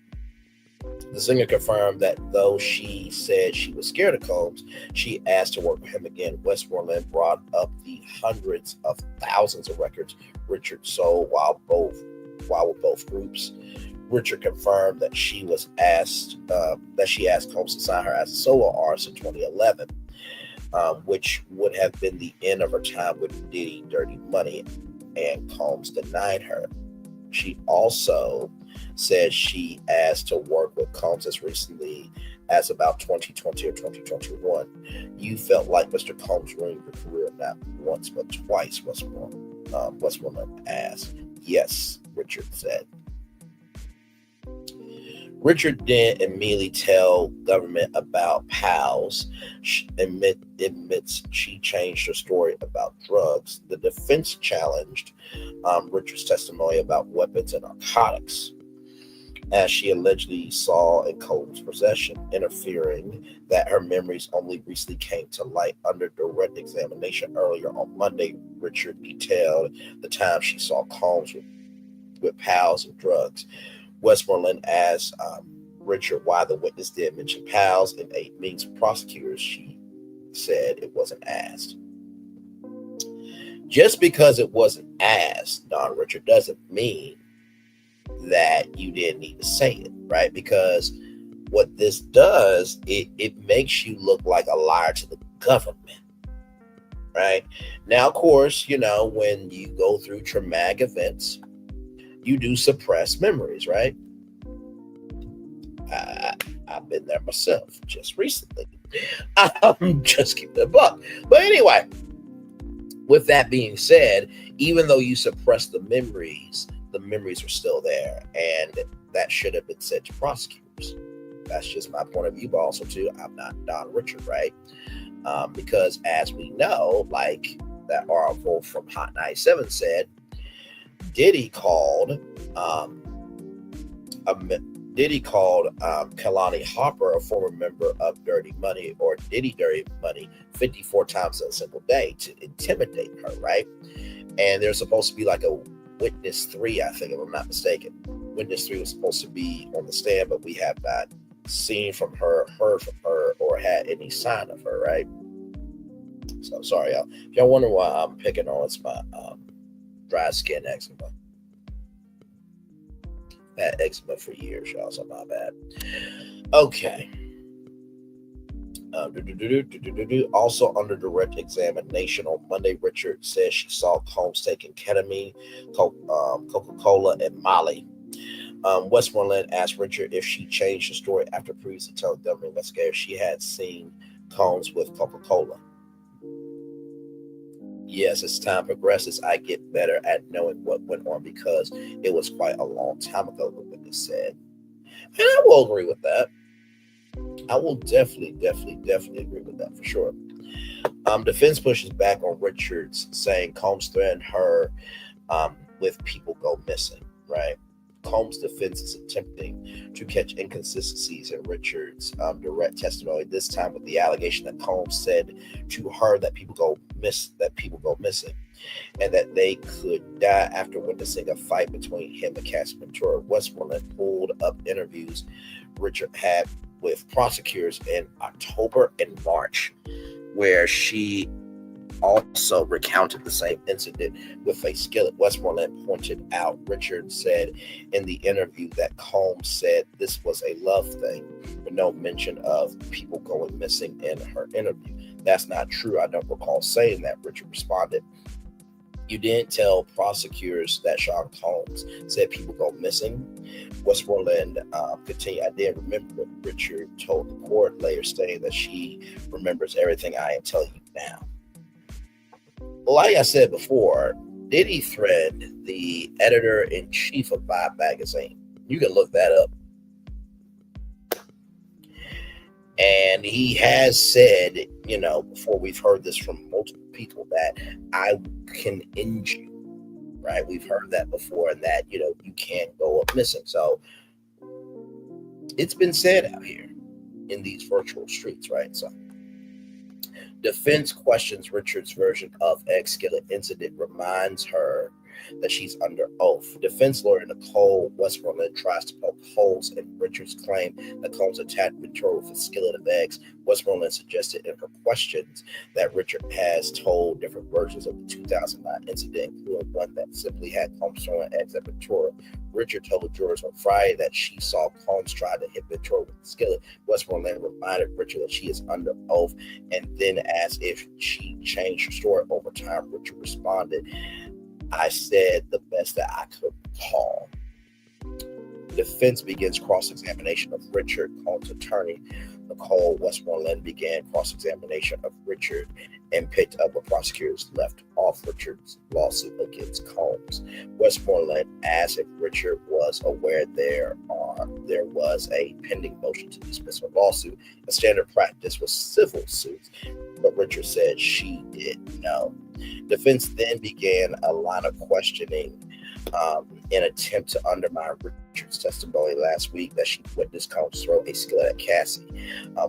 The singer confirmed that though she said she was scared of Combs, she asked to work with him again. Westmoreland brought up the hundreds of thousands of records Richard sold while with both groups. Richard confirmed that she asked Combs to sign her as a solo artist in 2011, which would have been the end of her time with Diddy, Dirty Money, and Combs denied her. She also said she asked to work with Combs as recently as about 2020 or 2021. You felt like Mr. Combs ruined your career not once but twice, Westmoreland asked. Yes, Richard said. Richard then immediately tell government about pals. Admits she changed her story about drugs. The defense challenged Richard's testimony about weapons and narcotics, as she allegedly saw in Combs' possession, interfering that her memories only recently came to light under direct examination. Earlier on Monday, Richard detailed the time she saw Combs with pals and drugs. Westmoreland asked Richard why the witness did mention pals in 8 meetings with prosecutors. She said it wasn't asked. Just because it wasn't asked, Don Richard, doesn't mean that you didn't need to say it, right? Because what this does, it makes you look like a liar to the government, right? Now, of course, when you go through traumatic events, you do suppress memories, right? I've been there myself just recently. Just keep the buck. But anyway, with that being said, even though you suppress the memories are still there, and that should have been said to prosecutors. That's just my point of view, but also too, I'm not Don Richard, right? Because as we know, like that article from Hot 97 said, Diddy called Kalani Hopper, a former member of Dirty Money, or Diddy Dirty Money, 54 times in a single day to intimidate her, right? And there's supposed to be like a witness 3, I think, if I'm not mistaken. Witness 3 was supposed to be on the stand, but we have not seen from her, heard from her, or had any sign of her, right? So sorry, y'all. If y'all wonder why I'm picking on, it's my dry skin eczema. Had eczema for years, y'all, so my bad. Okay. Also under direct examination on Monday, Richard said she saw Combs taking ketamine, Coca-Cola, and Molly. Westmoreland asked Richard if she changed the story after previously telling government investigators she had seen Combs with Coca-Cola. Yes, as time progresses, I get better at knowing what went on because it was quite a long time ago, the witness said. And I will agree with that. I will definitely agree with that for sure. Defense pushes back on Richards, saying Combs threatened her with people go missing, right? Combs' defense is attempting to catch inconsistencies in Richards' direct testimony, this time with the allegation that Combs said to her that people go missing, and that they could die after witnessing a fight between him and Cassie Ventura. Westmoreland pulled up interviews Richard had with prosecutors in October and March, where she also recounted the same incident with a skillet. Westmoreland pointed out Richard said in the interview that Combs said this was a love thing, but no mention of people going missing in her interview. That's not true. I don't recall saying that, Richard responded. You didn't tell prosecutors that Sean Combs said people go missing. Westmoreland continued, I did remember what Richard told the court, later stating that she remembers everything I am telling you now. Like I said before, Diddy threatened the editor-in-chief of Vibe magazine. You can look that up. And he has said, before, we've heard this from multiple people, that I can end you, right? We've heard that before, and that, you can't go up missing. So it's been said out here in these virtual streets, right? So defense questions Richard's version of Skillet incident, reminds her that she's under oath. Defense lawyer Nicole Westmoreland tries to poke holes in Richard's claim that Combs attacked Ventura with a skillet of eggs. Westmoreland suggested in her questions that Richard has told different versions of the 2009 incident, including one that simply had Combs throwing eggs at Ventura. Richard told the jurors on Friday that she saw Combs try to hit Ventura with the skillet. Westmoreland reminded Richard that she is under oath, and then asked if she changed her story over time. Richard responded, I said the best that I could recall. Defense begins cross-examination of Richard. Combs' attorney, Nicole Westmoreland, began cross-examination of Richard and picked up where prosecutors left off Richard's lawsuit against Combs. Westmoreland asked if Richard was aware there was a pending motion to dismiss her lawsuit. A standard practice with civil suits, but Richard said she did know. Defense then began a line of questioning in an attempt to undermine Richard's testimony last week that she witnessed Combs throw a skillet at Cassie.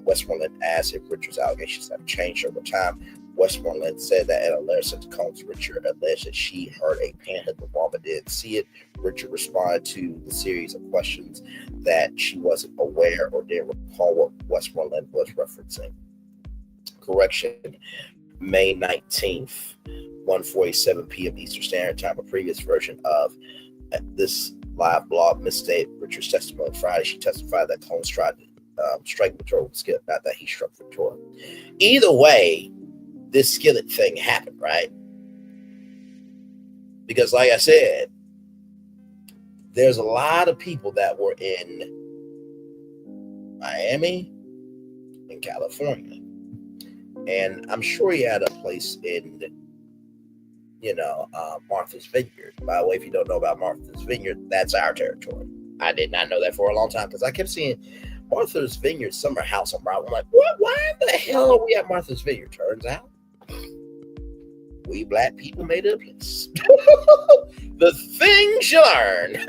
Westmoreland asked if Richard's allegations have changed over time. Westmoreland said that in a letter sent to Combs, Richard alleged that she heard a pan hit the wall but didn't see it. Richard responded to the series of questions that she wasn't aware or didn't recall what Westmoreland was referencing. Correction, May 19th, 1:47 p.m. Eastern Standard Time. A previous version of this live blog misstated Richard's testimony Friday. She testified that Combs tried to strike Ventura with a skillet, not that he struck Ventura. Either way, this skillet thing happened, right? Because like I said, there's a lot of people that were in Miami and California. And I'm sure he had a place in, Martha's Vineyard. By the way, if you don't know about Martha's Vineyard, that's our territory. I did not know that for a long time because I kept seeing Martha's Vineyard summer house on Broadway. I'm like, what? Why the hell are we at Martha's Vineyard? Turns out, we black people made it a place. The things you learn.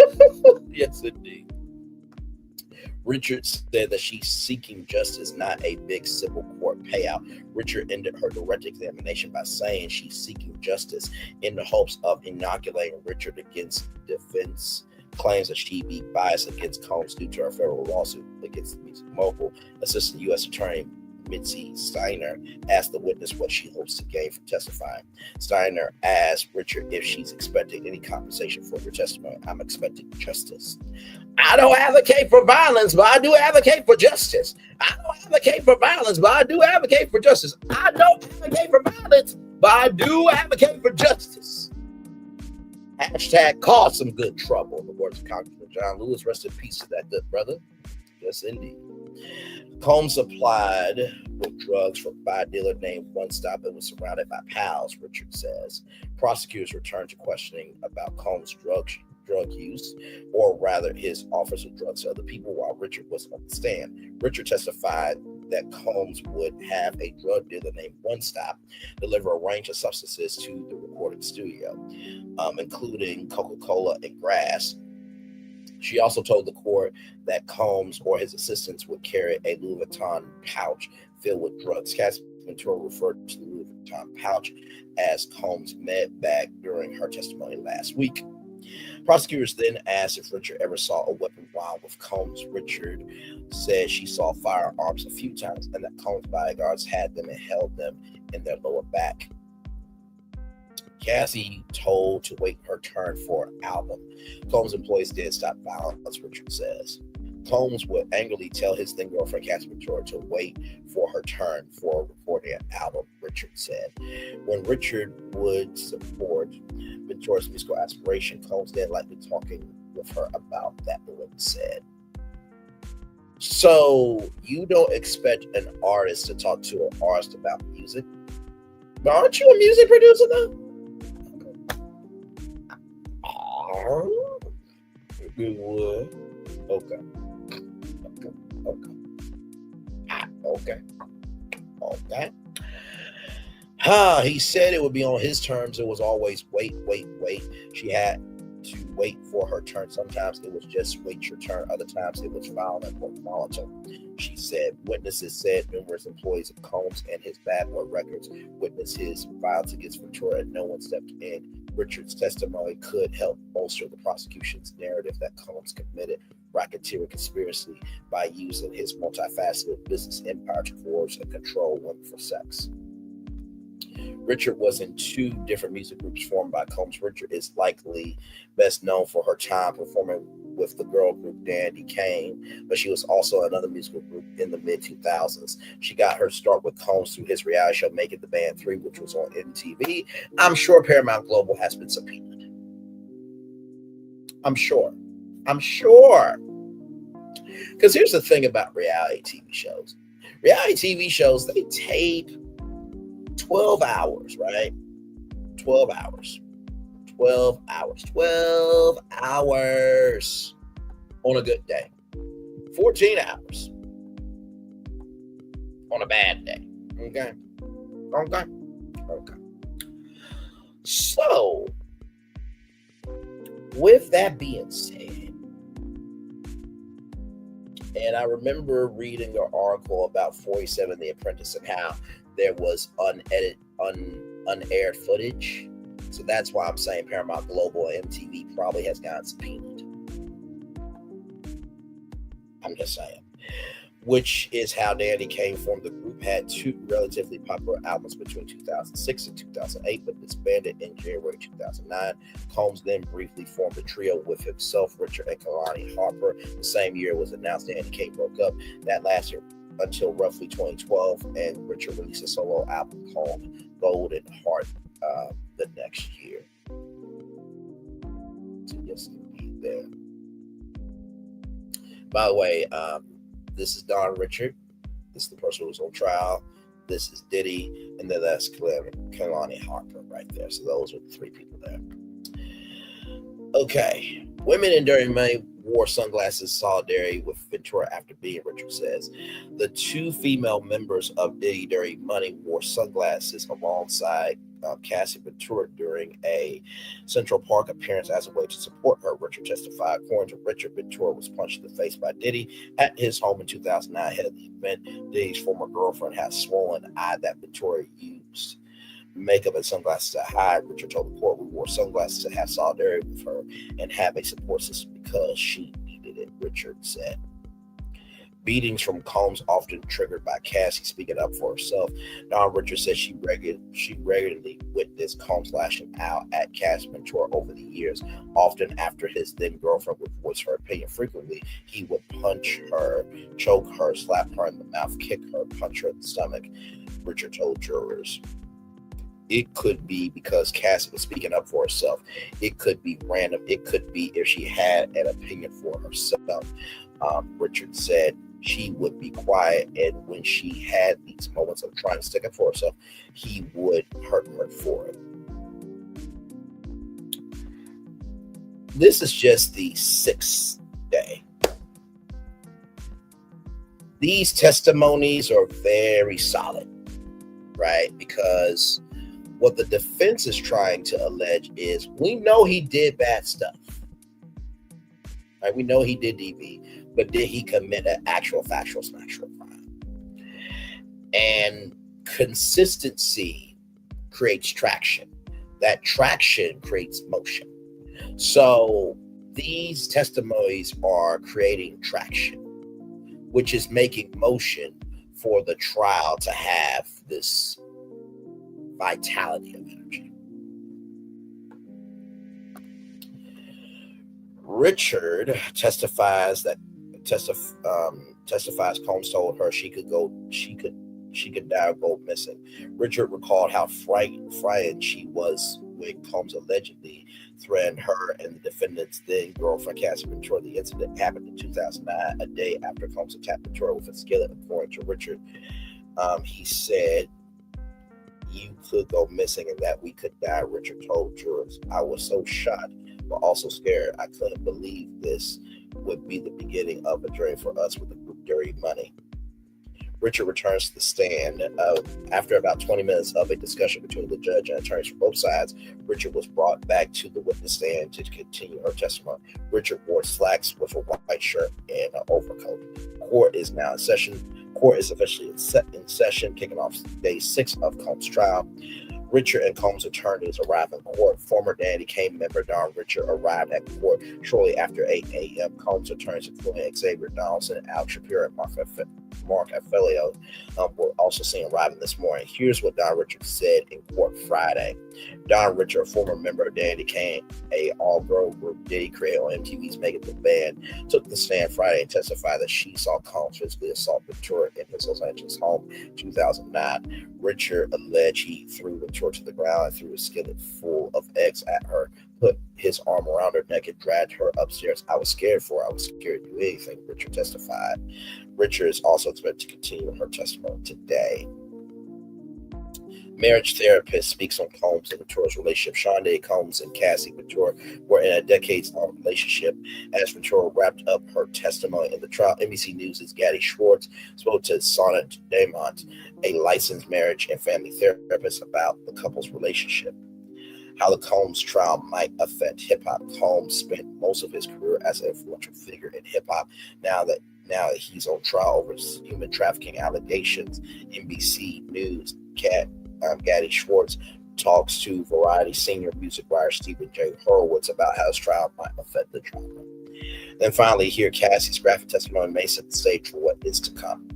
Yes, indeed. Richard said that she's seeking justice, not a big civil court payout. Richard ended her direct examination by saying she's seeking justice in the hopes of inoculating Richard against defense claims that she be biased against Combs due to her federal lawsuit against the music mogul. Assistant U.S. Attorney Mitzi Steiner asked the witness what she hopes to gain from testifying. Steiner asked Richard if she's expecting any compensation for her testimony. I'm expecting justice. I don't advocate for violence, but I do advocate for justice. I don't advocate for violence, but I do advocate for justice. I don't advocate for violence, but I do advocate for justice. Hashtag cause some good trouble. In the words of Congressman John Lewis, rest in peace to that good brother. Yes, indeed. Combs supplied with drugs from a buy dealer named One Stop and was surrounded by pals, Richard says. Prosecutors returned to questioning about Combs' drug use, or rather his offers of drugs to other people while Richard was on the stand. Richard testified that Combs would have a drug dealer named One Stop deliver a range of substances to the recording studio, including Coca-Cola and grass. She also told the court that Combs or his assistants would carry a Louis Vuitton pouch filled with drugs. Cassie Ventura referred to the Louis Vuitton pouch as Combs' med bag during her testimony last week. Prosecutors then asked if Richard ever saw a weapon while with Combs. Richard said she saw firearms a few times and that Combs' bodyguards had them and held them in their lower back. Cassie told to wait her turn for an album. Combs' employees did stop violence, Richard says. Combs would angrily tell his then girlfriend Cassie Ventura to wait for her turn for recording an album, Richard said. When Richard would support Ventura's musical aspiration, Combs didn't like me talking with her about that, the woman said. So you don't expect an artist to talk to an artist about music? But aren't you a music producer though? You would. Okay. He said it would be on his terms. It was always wait. She had to wait for her turn. Sometimes it was just wait your turn. Other times it was violent or volatile. She said witnesses said numerous employees of Combs and his Bad Boy Records witnessed his violence against Ventura and no one stepped in. Richard's testimony could help bolster the prosecution's narrative that Combs committed racketeering conspiracy by using his multifaceted business empire to coerce and control women for sex. Richard was in two different music groups formed by Combs. Richard is likely best known for her time performing with the girl group Dandy Kane, but she was also another musical group in the mid-2000s. She got her start with Combs through his reality show Making the Band 3, which was on MTV. I'm sure Paramount Global has been subpoenaed. I'm sure. Because here's the thing about reality TV shows. Reality TV shows, they tape 12 hours, right? 12 hours on a good day. 14 hours on a bad day. Okay. So, with that being said, and I remember reading an article about 47 The Apprentice and how there was unaired footage. So that's why I'm saying Paramount Global and MTV probably has gotten subpoenaed. I'm just saying. Which is how Dandy Kane formed the group. Had two relatively popular albums between 2006 and 2008, but disbanded in January 2009. Combs then briefly formed a trio with himself, Richard, and Kalani Harper. The same year it was announced Dandy Kane broke up. That lasted until roughly 2012, and Richard released a solo album called Golden Heart the next year. So yes, there. By the way, this is Don Richard. This is the person who's on trial. This is Diddy, and then that's Kalani Harper right there. So those are the three people there. Okay. Women in Dirty Money wore sunglasses solidarity with Ventura after being, Richard says. The two female members of Diddy Dirty Money wore sunglasses alongside Cassie Ventura during a Central Park appearance as a way to support her, Richard testified. According to Richard, Ventura was punched in the face by Diddy at his home in 2009. Ahead of the event, Diddy's former girlfriend had swollen eye that Ventura used makeup and sunglasses to hide. Richard told the court, we wore sunglasses to have solidarity with her and have a support system because she needed it, Richard said. Beatings from Combs often triggered by Cassie speaking up for herself. Don Richard said she regularly witnessed Combs lashing out at Cassie Ventura over the years. Often after his then girlfriend would voice her opinion, frequently he would punch her, choke her, slap her in the mouth, kick her, punch her in the stomach, Richard told jurors. It could be because Cassie was speaking up for herself. It could be random. It could be if she had an opinion for herself. Richard said she would be quiet, and when she had these moments of trying to stick up for herself, he would hurt her for it. This is just the 6th day. These testimonies are very solid, right? Because what the defense is trying to allege is we know he did bad stuff. Right? We know he did DV, but did he commit an actual factual crime? And consistency creates traction. That traction creates motion. So these testimonies are creating traction, which is making motion for the trial to have this vitality of energy. Richard testifies that testifies Combs told her she could die or go missing. Richard recalled how frightened she was when Combs allegedly threatened her and the defendant's then girlfriend Cassie Ventura. The incident happened in 2009, a day after Combs attacked Ventura with a skillet. According to Richard, he said, "You could go missing and that we could die." Richard told jurors, "I was so shocked, but also scared. I couldn't believe this would be the beginning of a dream for us with the group Dirty Money." Richard returns to the stand. After about 20 minutes of a discussion between the judge and attorneys from both sides, Richard was brought back to the witness stand to continue her testimony. Richard wore slacks with a white shirt and an overcoat. Court is now in session. Court is officially in session, kicking off day 6 of Combs' trial. Richard and Combs' attorneys arrive in court. Former Danny Kane member Don Richard arrived at court shortly after 8 a.m. Combs' attorneys, including Xavier Donaldson, Al Shapiro, and Mark Affelio, were also seen arriving this morning. Here's what Don Richard said in court Friday. Don Richard, a former member of Danny Kane, a all-girl group Diddy created on MTV's Make It the Band, took the stand Friday and testified that she saw Combs physically assault Ventura in his Los Angeles home in 2009. Richard alleged he threw Ventura to the ground and threw a skillet full of eggs at her, put his arm around her neck and dragged her upstairs. "I was scared for her. I was scared to do anything," Richard testified. Richard is also expected to continue her testimony today. Marriage therapist speaks on Combs and Ventura's relationship. Shonda Combs and Cassie Ventura were in a decades-long relationship. As Ventura wrapped up her testimony in the trial, NBC News' Gadi Schwartz spoke to Sana Damont, a licensed marriage and family therapist, about the couple's relationship. How the Combs trial might affect hip-hop. Combs spent most of his career as an influential figure in hip-hop. Now that he's on trial over human trafficking allegations, NBC News Gadi Schwartz talks to Variety senior music writer Stephen J. Horowitz about how his trial might affect the drama. Then finally, here Cassie's graphic testimony may set the stage for what is to come.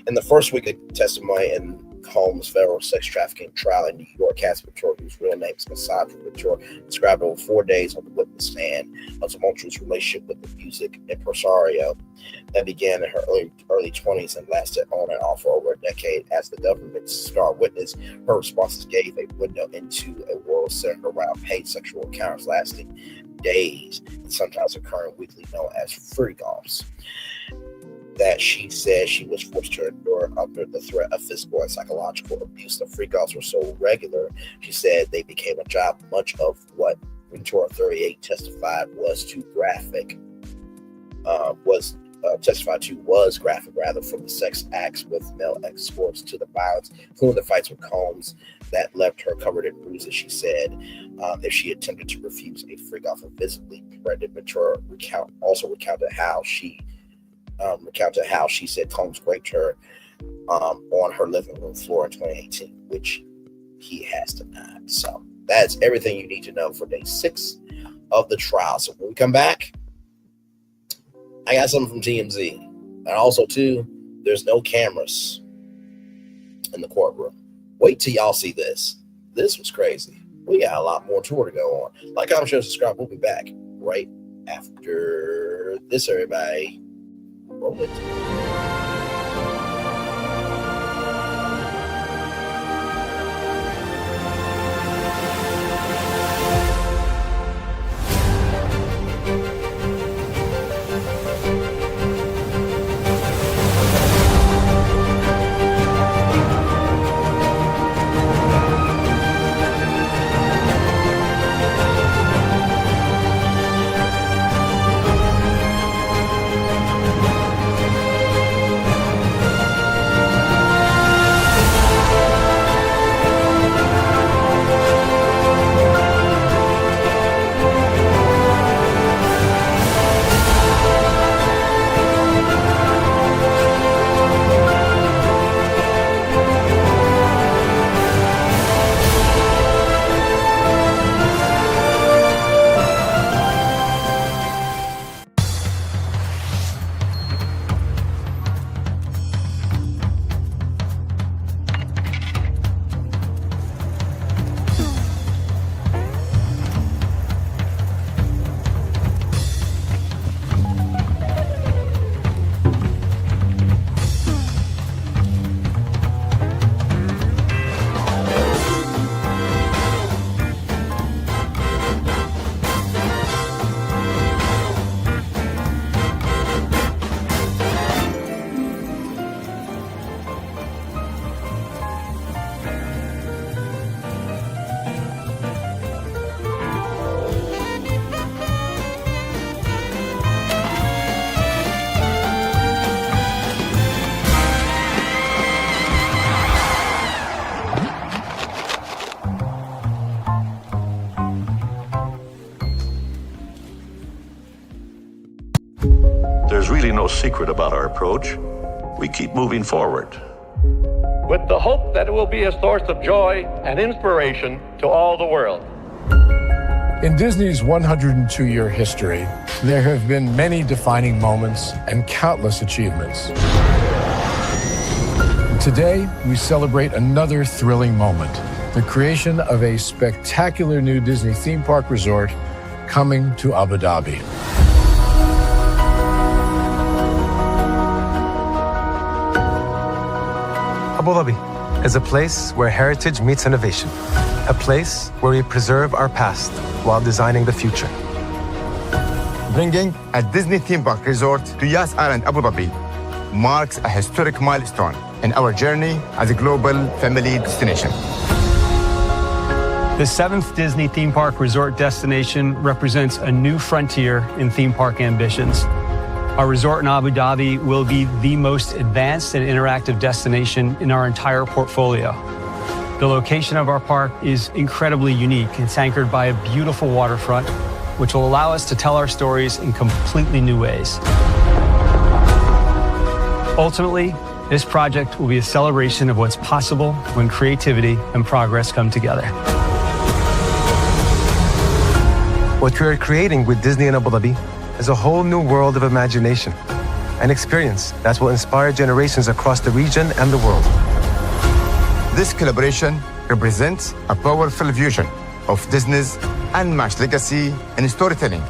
In the first week of testimony in Combs' federal sex trafficking trial in New York, Cassie Ventura, whose real name is Cassandra Ventura, described over 4 days on the witness stand a tumultuous relationship with the music impresario that began in her early 20s and lasted on and off for over a decade. As the government's star witness, her responses gave a window into a world centered around paid sexual encounters lasting days and sometimes occurring weekly, known as freak-offs, that she said she was forced to endure under the threat of physical and psychological abuse. The freak-offs were so regular, she said, they became a job. Much of what Ventura 38 testified was graphic, rather, from the sex acts with male escorts to the violence, including the fights with Combs that left her covered in bruises. She said if she attempted to refuse a freak-off and physically threatened, Ventura recounted how she said Combs raped her on her living room floor in 2018, which he has denied. So that's everything you need to know for day 6 of the trial. So when we come back, I got something from TMZ. And also, too, there's no cameras in the courtroom. Wait till y'all see this. This was crazy. We got a lot more tour to go on. Like, comment, share, subscribe. We'll be back right after this, everybody. Roll it. secret about our approach. We keep moving forward. With the hope that it will be a source of joy and inspiration to all the world. In Disney's 102-year history, there have been many defining moments and countless achievements. Today, we celebrate another thrilling moment, the creation of a spectacular new Disney theme park resort coming to Abu Dhabi. Abu Dhabi is a place where heritage meets innovation, a place where we preserve our past while designing the future. Bringing a Disney theme park resort to Yas Island, Abu Dhabi marks a historic milestone in our journey as a global family destination. The 7th Disney theme park resort destination represents a new frontier in theme park ambitions. Our resort in Abu Dhabi will be the most advanced and interactive destination in our entire portfolio. The location of our park is incredibly unique. It's anchored by a beautiful waterfront, which will allow us to tell our stories in completely new ways. Ultimately, this project will be a celebration of what's possible when creativity and progress come together. What we are creating with Disney in Abu Dhabi is a whole new world of imagination, an experience that will inspire generations across the region and the world. This collaboration represents a powerful fusion of Disney's unmatched legacy in storytelling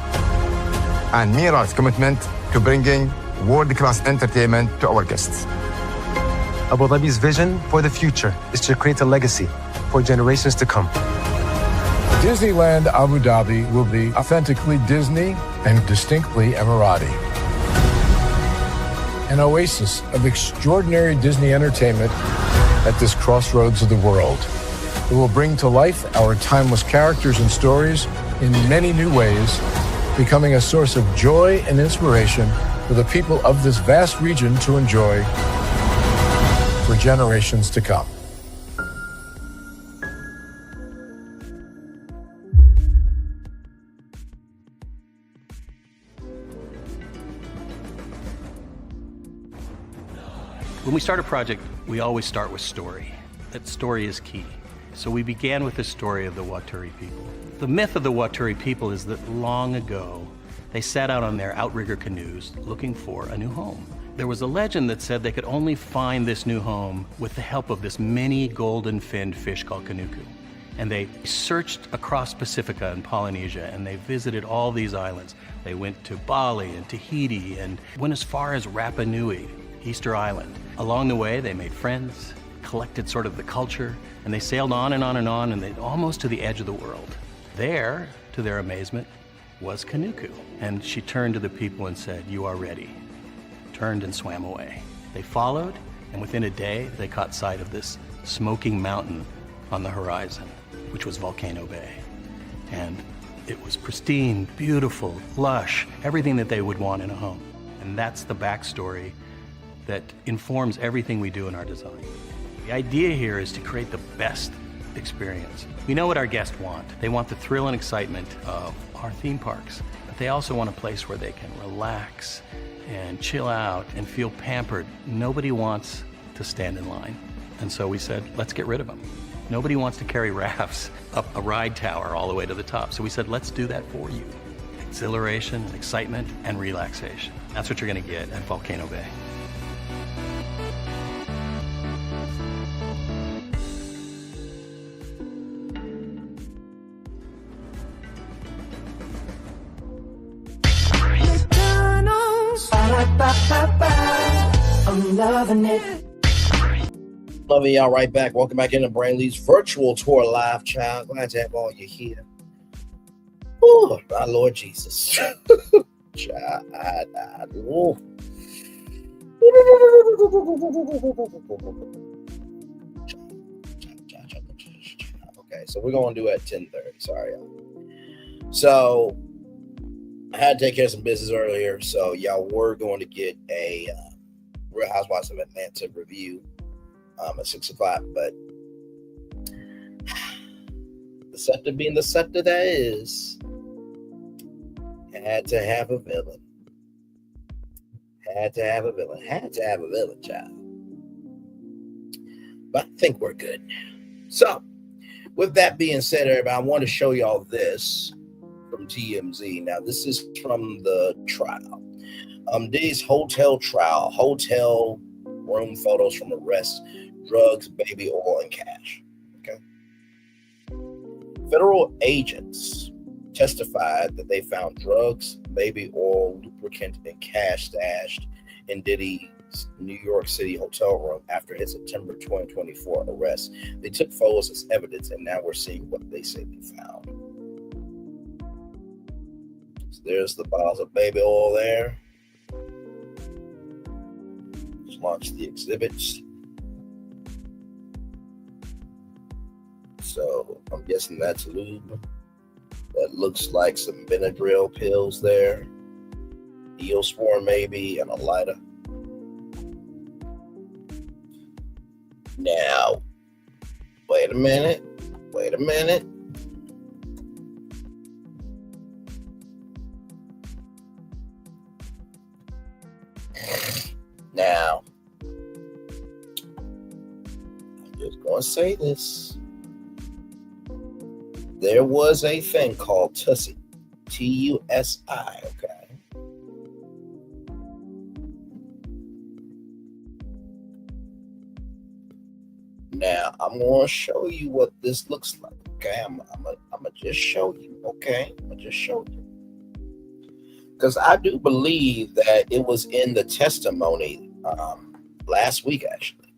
and Mira's commitment to bringing world-class entertainment to our guests. Abu Dhabi's vision for the future is to create a legacy for generations to come. Disneyland Abu Dhabi will be authentically Disney and distinctly Emirati. An oasis of extraordinary Disney entertainment at this crossroads of the world. It will bring to life our timeless characters and stories in many new ways, becoming a source of joy and inspiration for the people of this vast region to enjoy for generations to come. When we start a project, we always start with story. That story is key. So we began with the story of the Waturi people. The myth of the Waturi people is that long ago, they set out on their outrigger canoes looking for a new home. There was a legend that said they could only find this new home with the help of this mini golden-finned fish called kanuku. And they searched across Pacifica and Polynesia, and they visited all these islands. They went to Bali and Tahiti and went as far as Rapa Nui, Easter Island. Along the way, they made friends, collected sort of the culture, and they sailed on and on and on, and they almost to the edge of the world. There, to their amazement, was Kanuku. And she turned to the people and said, "You are ready." Turned and swam away. They followed, and within a day, they caught sight of this smoking mountain on the horizon, which was Volcano Bay. And it was pristine, beautiful, lush, everything that they would want in a home. And that's the backstory that informs everything we do in our design. The idea here is to create the best experience. We know what our guests want. They want the thrill and excitement of our theme parks, but they also want a place where they can relax and chill out and feel pampered. Nobody wants to stand in line. And so we said, let's get rid of them. Nobody wants to carry rafts up a ride tower all the way to the top. So we said, let's do that for you. Exhilaration, excitement, and relaxation. That's what you're gonna get at Volcano Bay. I'm loving it. Loving y'all right back. Welcome back into Braylon's virtual tour live, child. Glad to have all you here. Oh, my Lord Jesus. Child, ooh. Okay, so we're going to do it at 10:30. Sorry, y'all. So I had to take care of some business earlier, so y'all were going to get a Real Housewives of Atlanta review at 6 o'clock, but the sector being the sector that is, had to have a villain. Had to have a villain. Had to have a villain, child. But I think we're good. So, with that being said, everybody, I want to show y'all this from TMZ. Now, this is from the trial. Diddy's hotel trial. Hotel room photos from arrests, drugs, baby oil, and cash. Okay. Federal agents testified that they found drugs, baby oil, lubricant, and cash stashed in Diddy's New York City hotel room after his September 2024 arrest. They took photos as evidence, and now we're seeing what they say they found. So there's the bottles of baby oil there. Let's launch the exhibits. So I'm guessing that's lube. That looks like some Benadryl pills there. Neosporin maybe, and a lighter. Now, wait a minute. Now, I'm just going to say this. There was a thing called Tussie. Tusi, okay? Now, I'm going to show you what this looks like, okay? I'm going to just show you, okay? I'm going to just show you. Because I do believe that it was in the testimony last week, actually.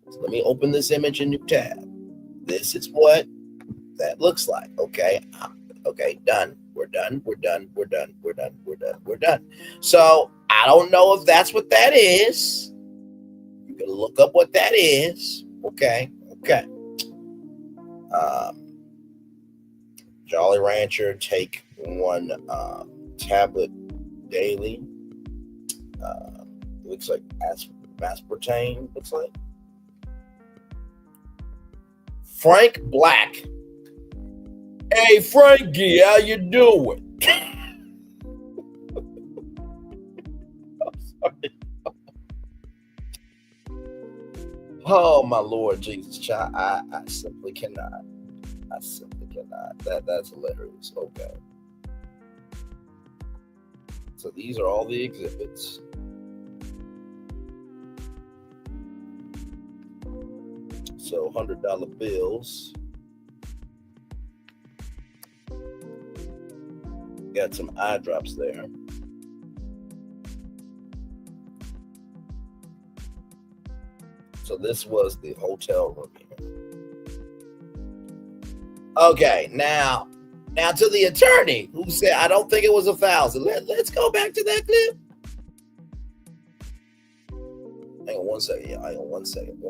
So let me open this image in new tab. This is what that looks like, okay? Okay, done. We're done. So I don't know if that's what that is. You can look up what that is. Okay. Jolly Rancher, take 1 tablet daily. Looks like aspartame, looks like. Frank Black. Hey, Frankie, how you doing? I'm sorry. Oh, my Lord Jesus, child. I simply cannot. That's hilarious. Okay. So these are all the exhibits. So $100 bills. Got some eye drops there. So this was the hotel room here. Okay, now to the attorney who said, I don't think it was 1,000. Let's go back to that clip. Hang on one second. Yeah, hang on one second.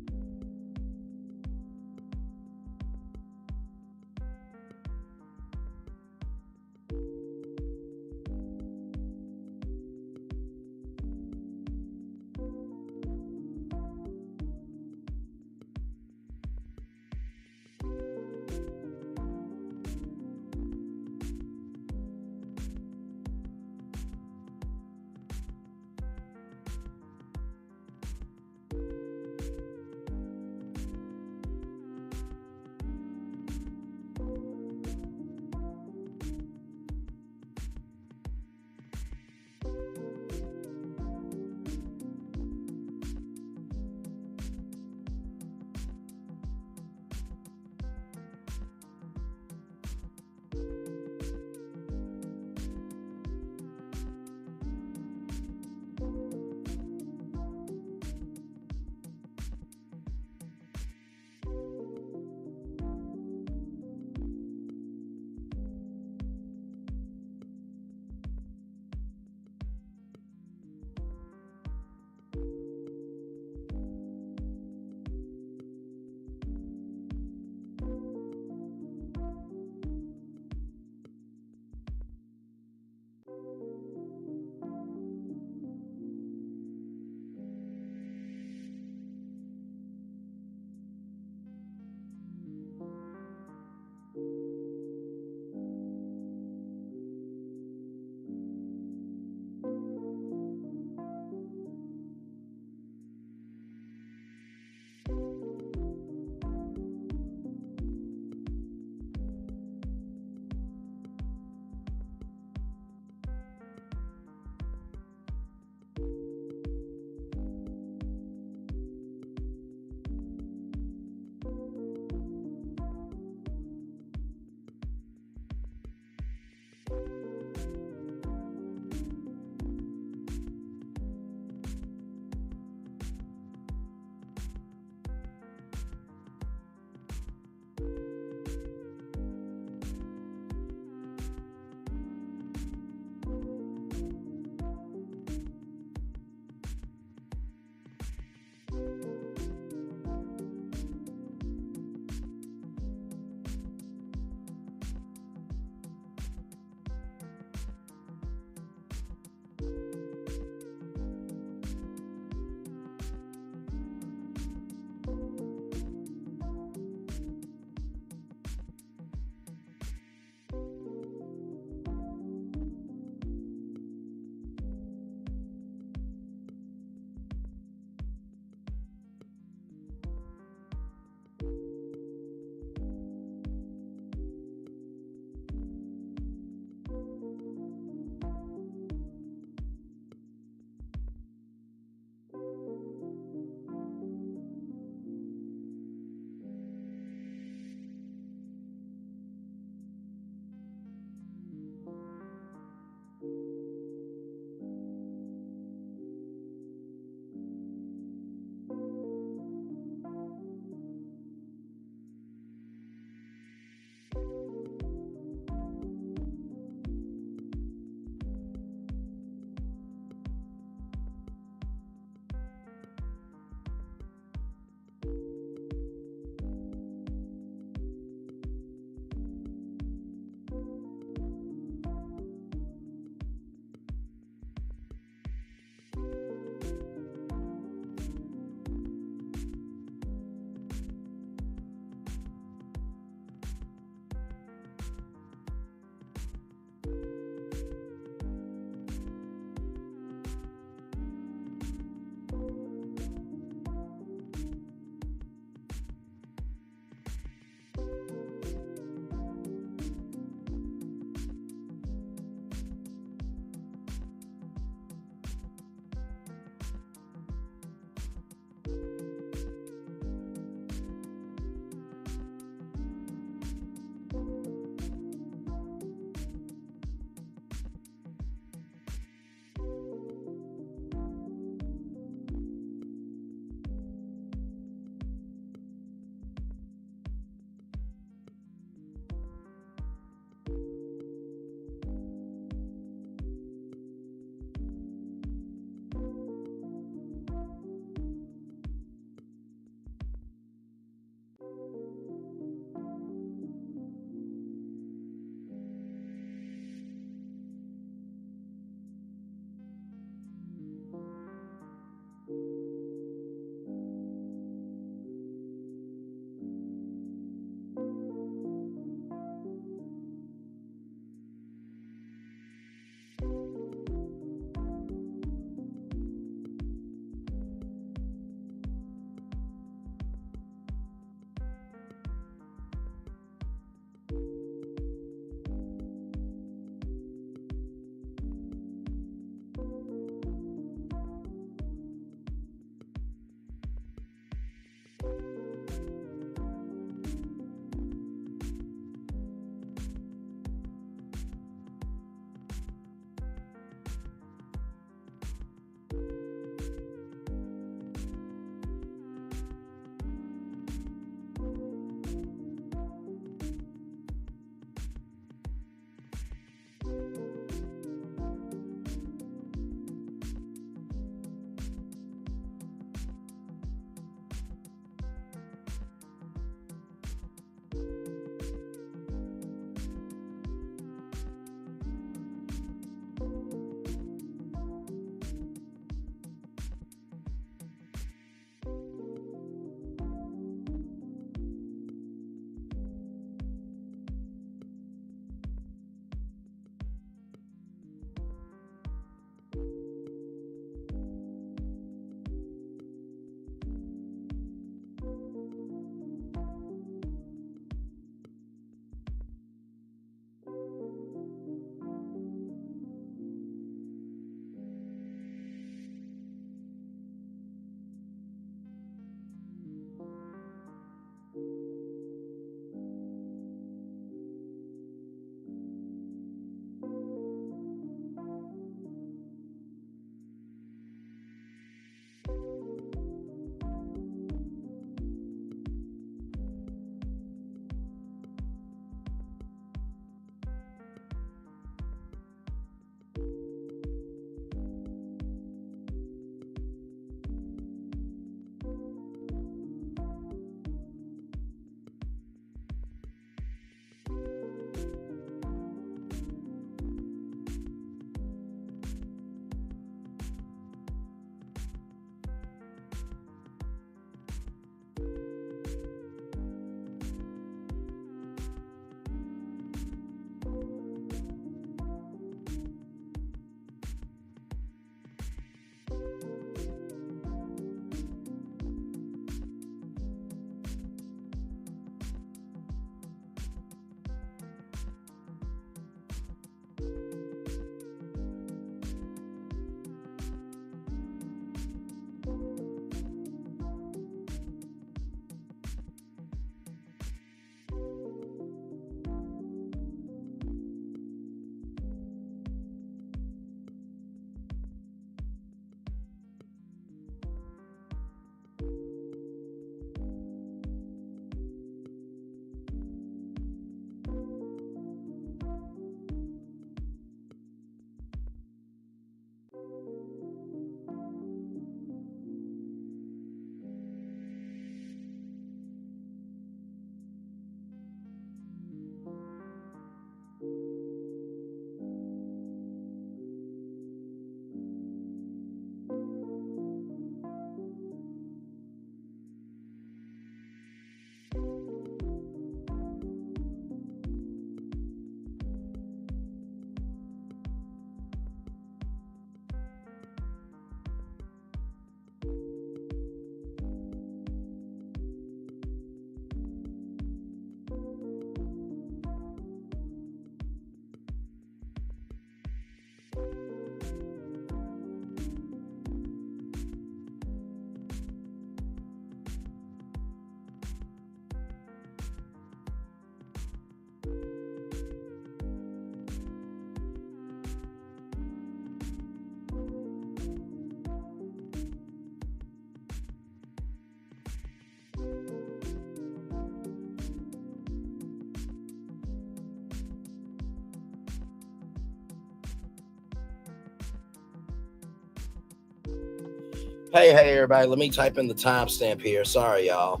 Hey, everybody. Let me type in the timestamp here. Sorry, y'all.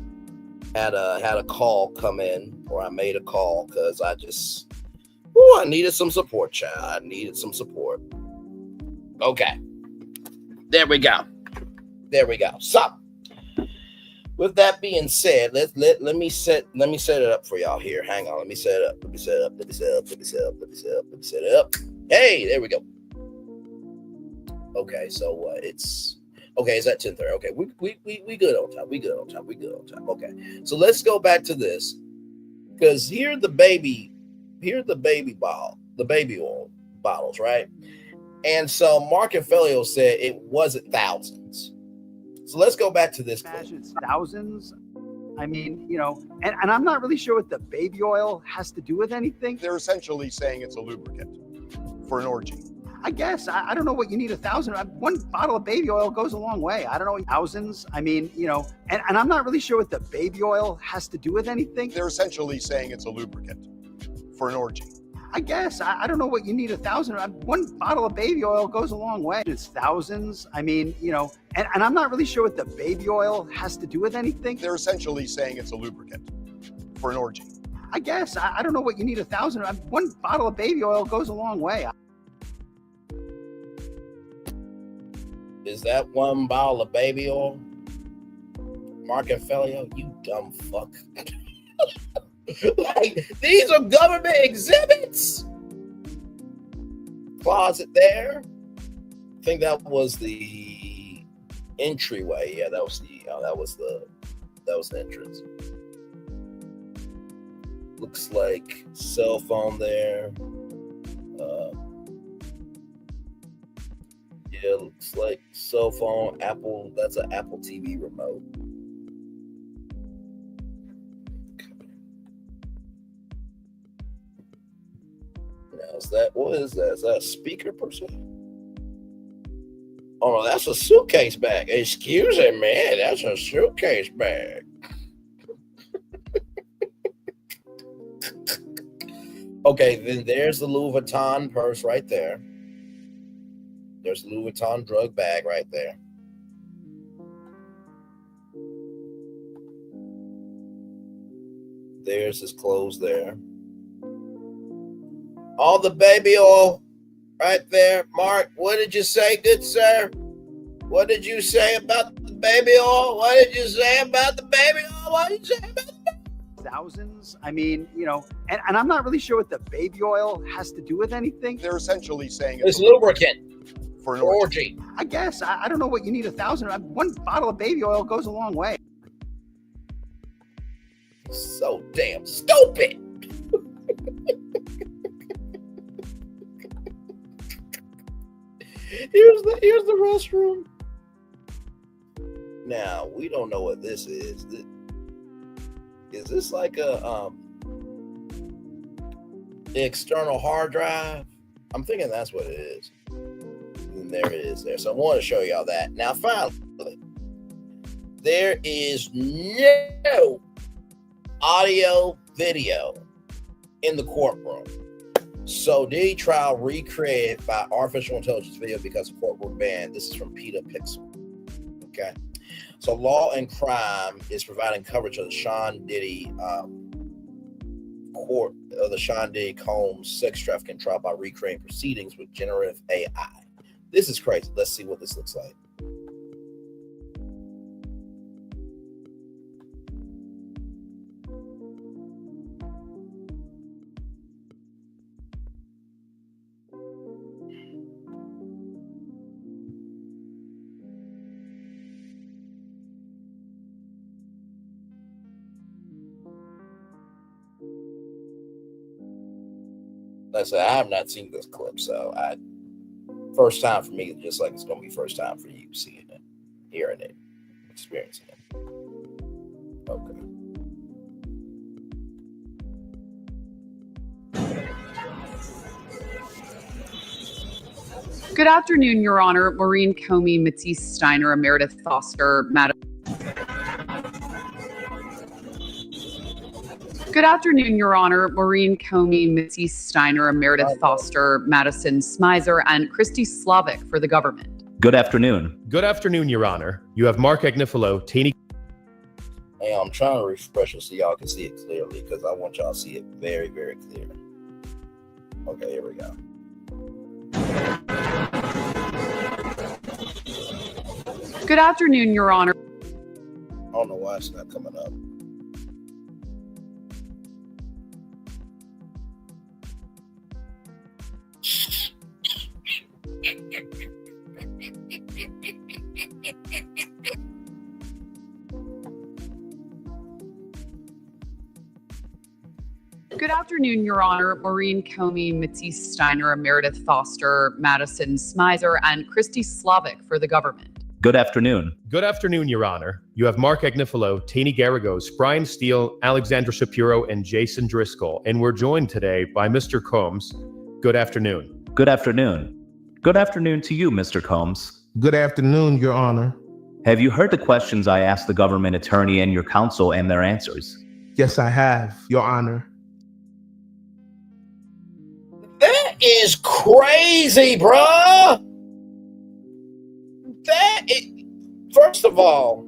Had a call come in, or I made a call because I needed some support, child. I needed some support. Okay. There we go. So, with that being said, let me set it up for y'all here. Hang on. Let me set it up. Hey, there we go. Okay, so it's at 10:30. Okay, we good on time. We good on time. Okay, so let's go back to this, because here the baby oil bottles, right? And so Mark and Felio said it wasn't thousands. So let's go back to this. It's thousands. I mean, and I'm not really sure what the baby oil has to do with anything. They're essentially saying it's a lubricant for an orgy. I guess. I don't know what you need 1,000. One bottle of baby oil goes a long way. I don't know, thousands. I mean, and I'm not really sure what the baby oil has to do with anything. They're essentially saying it's a lubricant for an orgy. I guess. I don't know what you need 1,000. One bottle of baby oil goes a long way. It's thousands. I mean, and I'm not really sure what the baby oil has to do with anything. They're essentially saying it's a lubricant for an orgy. I guess. I don't know what you need 1,000. One bottle of baby oil goes a long way. Is that one bottle of baby oil? Mark and Felio, you dumb fuck. Like, these are government exhibits. Closet there. I think that was the entryway. Yeah, that was the entrance. Looks like cell phone there. Yeah, looks like cell phone, Apple. That's an Apple TV remote. Now, what is that? Is that a speaker per se? Oh, no, that's a suitcase bag. Excuse me, man. That's a suitcase bag. Okay, then there's the Louis Vuitton purse right there. There's the Louis Vuitton drug bag right there. There's his clothes there. All the baby oil right there. Mark, what did you say, good sir? What did you say about the baby oil? What did you say about the baby oil? What did you say about the baby oil? Thousands. I mean, and I'm not really sure what the baby oil has to do with anything. They're essentially saying it's lubricant for an orgy. I guess. I don't know what you need 1,000. One bottle of baby oil goes a long way. So damn stupid. Here's the restroom. Now, we don't know what this is. Is this like a external hard drive? I'm thinking that's what it is. And there it is there. So I want to show y'all that. Now, finally, there is no audio video in the courtroom. So Diddy trial recreated by artificial intelligence video because of courtroom ban. This is from Peter Pixel. Okay. So Law and Crime is providing coverage of the Sean Diddy Sean Diddy Combs sex trafficking trial by recreating proceedings with generative AI. This is crazy. Let's see what this looks like. Like I said, I have not seen this clip, so first time for me, just like it's going to be first time for you seeing it, hearing it, experiencing it. Okay. Good afternoon, Your Honor. Maureen Comey, Matisse Steiner, Meredith Foster, Good afternoon, Your Honor. Maureen Comey, Matisse Steiner, Meredith Foster, Madison Smizer, and Christy Slavic for the government. Good afternoon. Good afternoon, Your Honor. You have Mark Agnifilo, Taney. Hey, I'm trying to refresh it so y'all can see it clearly because I want y'all to see it very, very clear. Okay, here we go. Good afternoon, Your Honor. I don't know why it's not coming up. Good afternoon, Your Honor. Maureen Comey, Matisse Steiner, Meredith Foster, Madison Smizer, and Christy Slavic for the government. Good afternoon. Good afternoon, Your Honor. You have Mark Agnifilo, Taney Garagos, Brian Steele, Alexandra Shapiro, and Jason Driscoll. And we're joined today by Mr. Combs. Good afternoon. Good afternoon. Good afternoon to you, Mr. Combs. Good afternoon, Your Honor. Have you heard the questions I asked the government attorney and your counsel and their answers? Yes, I have, Your Honor. That is crazy, bruh. First of all,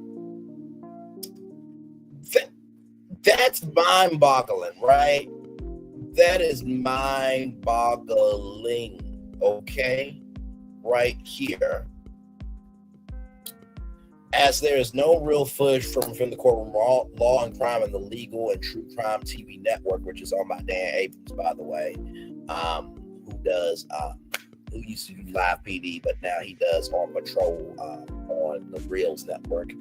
that's mind-boggling, right? That is mind-boggling, okay? Right here. As there is no real footage from the courtroom, Law and Crime and the Legal and True Crime TV network, which is owned by Dan Abrams, by the way, who used to do Live PD, but now he does On Patrol on the Reels network,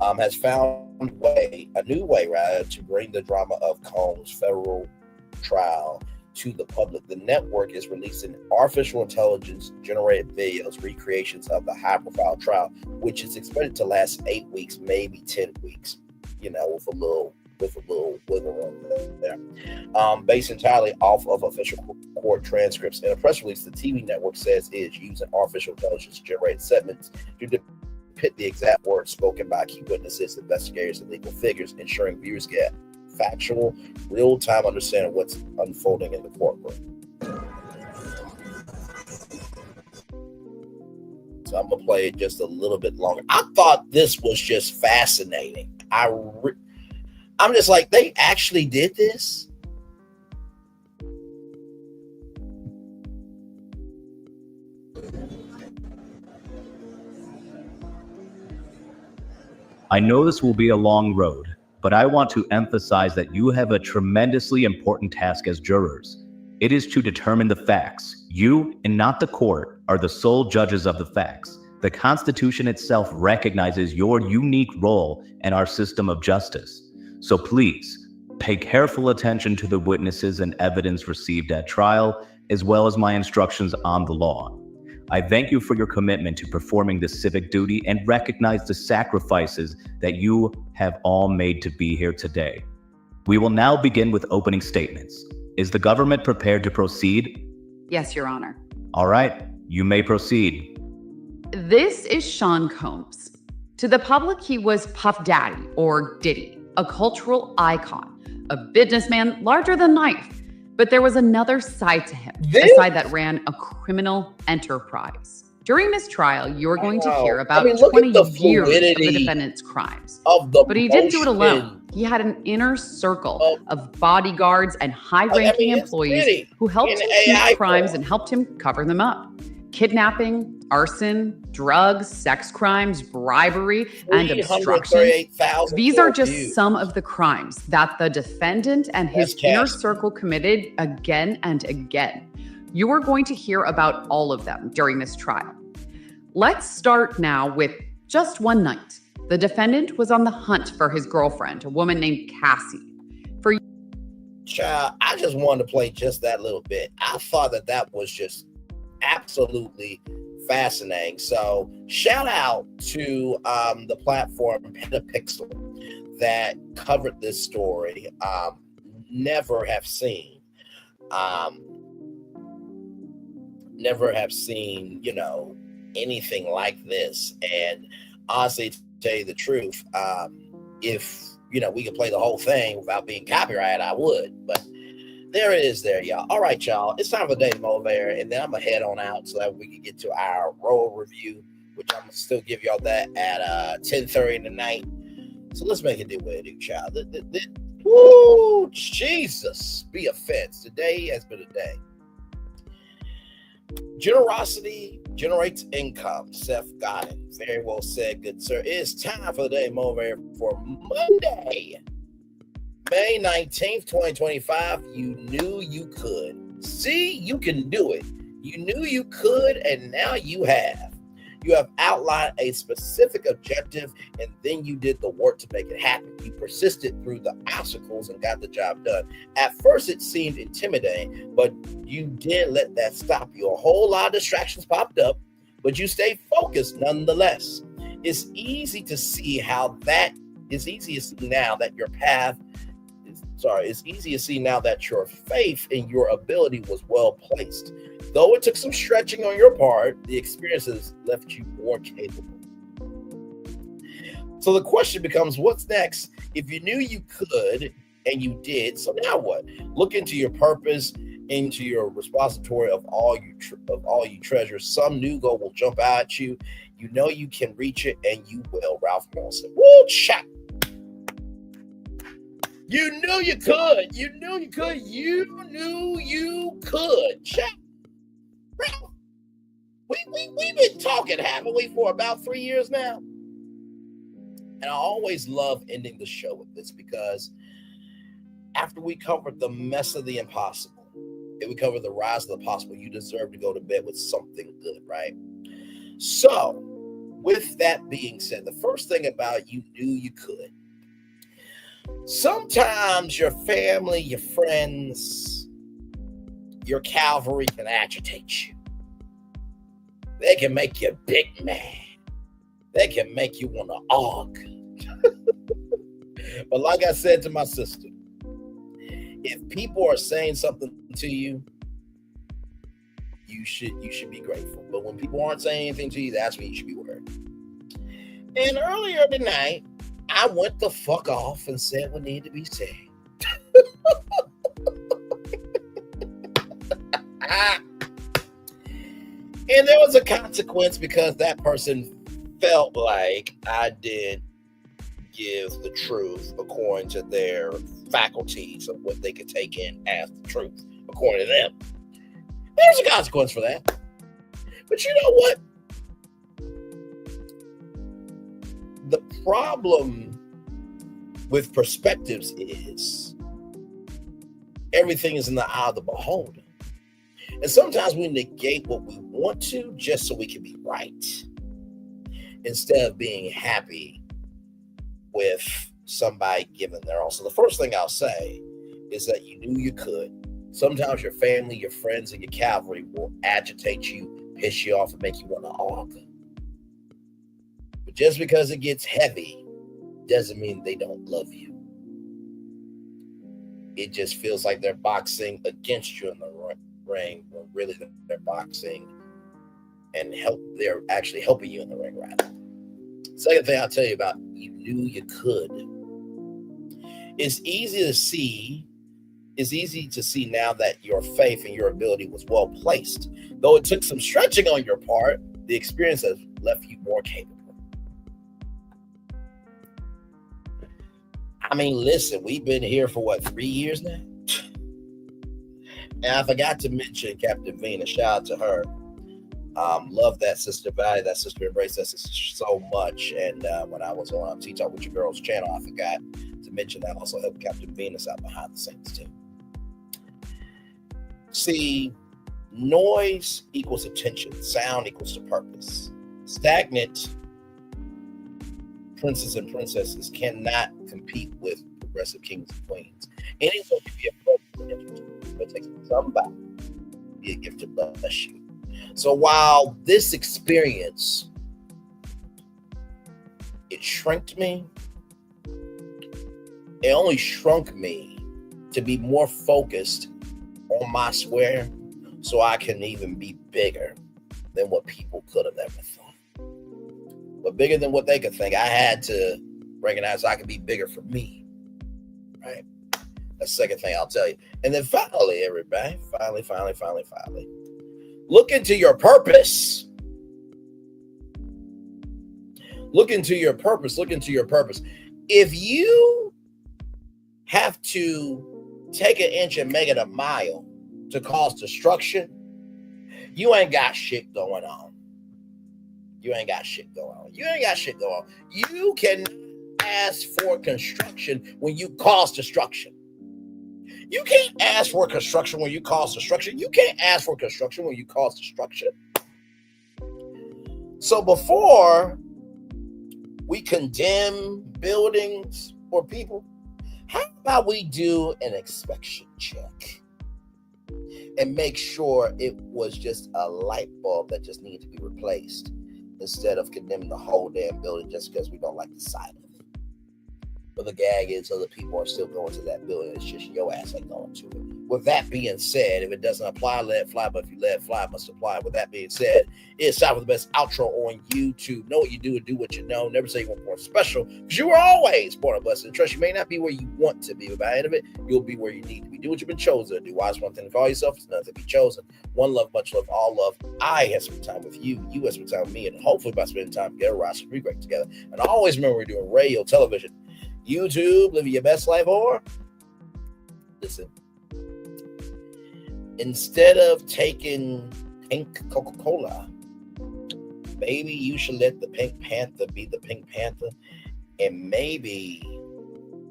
has found a new way to bring the drama of Combs' federal trial to the public. The network is releasing artificial intelligence generated videos, recreations of the high-profile trial, which is expected to last 8 weeks, maybe 10 weeks, with a little wiggle room there. Based entirely off of official court transcripts. In a press release, the TV network says it is using artificial intelligence to generate segments to depict the exact words spoken by key witnesses, investigators, and legal figures, ensuring viewers get factual, real-time understanding of what's unfolding in the courtroom. So I'm gonna play it just a little bit longer. I thought this was just fascinating. I'm just like, they actually did this? I know this will be a long road, but I want to emphasize that you have a tremendously important task as jurors. It is to determine the facts. You, and not the court, are the sole judges of the facts. The Constitution itself recognizes your unique role in our system of justice. So please, pay careful attention to the witnesses and evidence received at trial, as well as my instructions on the law. I thank you for your commitment to performing this civic duty and recognize the sacrifices that you have all made to be here today. We will now begin with opening statements. Is the government prepared to proceed? Yes, Your Honor. All right, you may proceed. This is Sean Combs. To the public, he was Puff Daddy, or Diddy, a cultural icon, a businessman larger than life. But there was another side to him, a side that ran a criminal enterprise. During this trial, you're going to hear about 20 years of the defendant's crimes. But he didn't do it alone. He had an inner circle of bodyguards and high-ranking employees who helped him commit crimes and helped him cover them up. Kidnapping, arson, drugs, sex crimes, bribery, and obstruction. These are just some of the crimes that the defendant and his inner circle committed again and again. You are going to hear about all of them during this trial. Let's start now with just one night. The defendant was on the hunt for his girlfriend, a woman named Cassie. Child, I just wanted to play just that little bit. I thought that was just absolutely fascinating. So shout out to the platform Petapixel that covered this story. Never have seen, anything like this. And honestly, to tell you the truth, if we could play the whole thing without being copyrighted, I would. But there it is there, y'all. All right, y'all. It's time for the Daily Motivator, and then I'm going to head on out so that we can get to our role review. which I'm gonna still give y'all that at 10:30 tonight. So let's make a deal with it, child. Woo, Jesus, be offense. Today has been a day. Generosity generates income. Seth got it. Very well said, good sir. It's time for the day motivator for Monday, May 19th, 2025. You knew you could. See, you can do it. You knew you could, and now you have. You have outlined a specific objective, and then you did the work to make it happen. You persisted through the obstacles and got the job done. At first, it seemed intimidating, but you didn't let that stop you. A whole lot of distractions popped up, but you stayed focused nonetheless. It's easy to see now that your faith in your ability was well placed. Though it took some stretching on your part, the experiences left you more capable. So the question becomes, what's next? If you knew you could and you did, so now what? Look into your purpose, into your repository of all you treasure. Some new goal will jump out at you. You know you can reach it, and you will. Ralph Wilson. Woo, chat. You knew you could. You knew you could. You knew you could. Chat. Ralph, we've been talking, haven't we, for about 3 years now? And I always love ending the show with this, because after we covered the mess of the impossible and we covered the rise of the possible, you deserve to go to bed with something good, right? So, with that being said, the first thing about you knew you could. Sometimes your family, your friends, your cavalry can agitate you. They can make you big mad. They can make you want to argue. But like I said to my sister, if people are saying something to you, you should be grateful. But when people aren't saying anything to you, that's when you should be worried. And earlier tonight, I went the fuck off and said what needed to be said. And there was a consequence, because that person felt like I did give the truth according to their faculties of what they could take in as the truth, according to them. There's a consequence for that. But you know what? The problem with perspectives is everything is in the eye of the beholder. And sometimes we negate what we want to just so we can be right, instead of being happy with somebody giving their all. So the first thing I'll say is that you knew you could. Sometimes your family, your friends, and your cavalry will agitate you, piss you off, and make you want to argue. But just because it gets heavy doesn't mean they don't love you. It just feels like they're boxing against you in the ring, when really they're boxing and they're actually helping you in the ring, rather. Second thing I'll tell you about, you knew you could. It's easy to see now that your faith and your ability was well placed. Though it took some stretching on your part, the experience has left you more capable. I mean, listen, we've been here for 3 years now? And I forgot to mention Captain Venus. Shout out to her. Love that sister, value that sister, embrace that sister so much. And when I was on Tea Talk with Your Girls channel, I forgot to mention that I also helped Captain Venus out behind the scenes too. See, noise equals attention. Sound equals to purpose. Stagnant princes and princesses cannot compete with progressive kings and queens. Anyone can be a president, but it takes somebody to be a gift to bless you. So while this experience, it shrinked me, it only shrunk me to be more focused on my square, so I can even be bigger than what people could have ever thought. But bigger than what they could think, I had to recognize I could be bigger for me, right? That's the second thing I'll tell you. And then finally, everybody, finally, look into your purpose. Look into your purpose. Look into your purpose. If you have to take an inch and make it a mile to cause destruction, you ain't got shit going on. You ain't got shit going on. You ain't got shit going on. You can ask for construction when you cause destruction. You can't ask for construction when you cause destruction. You can't ask for construction when you cause destruction. So before we condemn buildings or people, how about we do an inspection check and make sure it was just a light bulb that just needed to be replaced instead of condemning the whole damn building just because we don't like the side of it. But the gag is other people are still going to that building. It's just your ass ain't going to it. With that being said, if it doesn't apply, let it fly. But if you let it fly, it must apply. With that being said, it's time for the best outro on YouTube. Know what you do and do what you know. Never say you weren't born special, because you were always born a blessing. Trust you may not be where you want to be, but by the end of it, you'll be where you need to be. Do what you've been chosen to do. Why is one thing to call yourself? It's nothing to be chosen. One love, much love, all love. I have spent time with you. You have spent time with me. And hopefully by spending time together, we're be great together. And always remember, we're doing radio, television, YouTube, living your best life, or listen. Instead of taking pink Coca-Cola, maybe you should let the Pink Panther be the Pink Panther. And maybe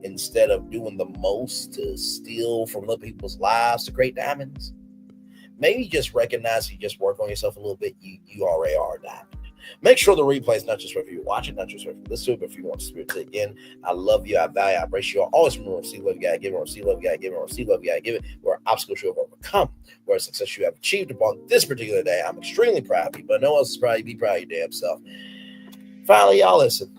instead of doing the most to steal from other people's lives to create diamonds, maybe just recognize you just work on yourself a little bit. You already are a diamond. Make sure the replay is not just for if you watch it, not just for if you listen to it, but if you want to spirit it again. I love you, I value, I embrace you. I always remember, see love you gotta give it, see love you gotta give it, see love you gotta give it. Where obstacles you have overcome, where success you have achieved upon this particular day. I'm extremely proud of you, but no one else is proud of you. Be proud of your damn self. Finally, y'all listen.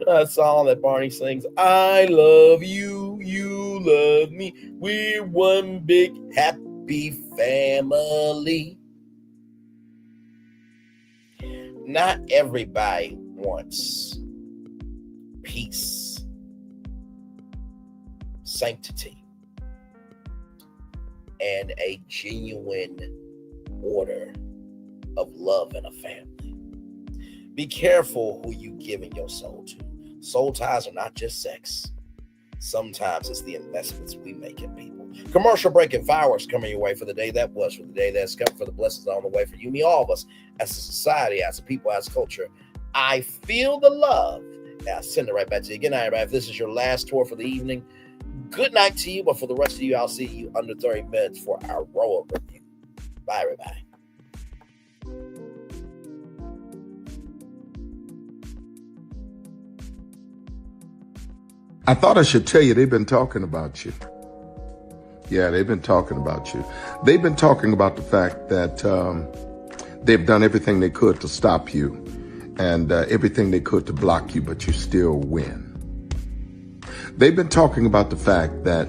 That song that Barney sings, I love you, you love me. We're one big happy family. Not everybody wants peace, sanctity, and a genuine order of love in a family. Be careful who you giving your soul to. Soul ties are not just sex. Sometimes it's the investments we make in people. Commercial break and fireworks coming your way for the day that was, for the day that's coming, for the blessings on the way for you, me, all of us, as a society, as a people, as a culture. I feel the love. Now I send it right back to you. Good night, everybody. If this is your last tour for the evening, good night to you. But for the rest of you, I'll see you under 30 minutes for our roll-up review. Bye, everybody. I thought I should tell you they've been talking about you. Yeah, they've been talking about you. They've been talking about the fact that they've done everything they could to stop you and everything they could to block you, but you still win. They've been talking about the fact that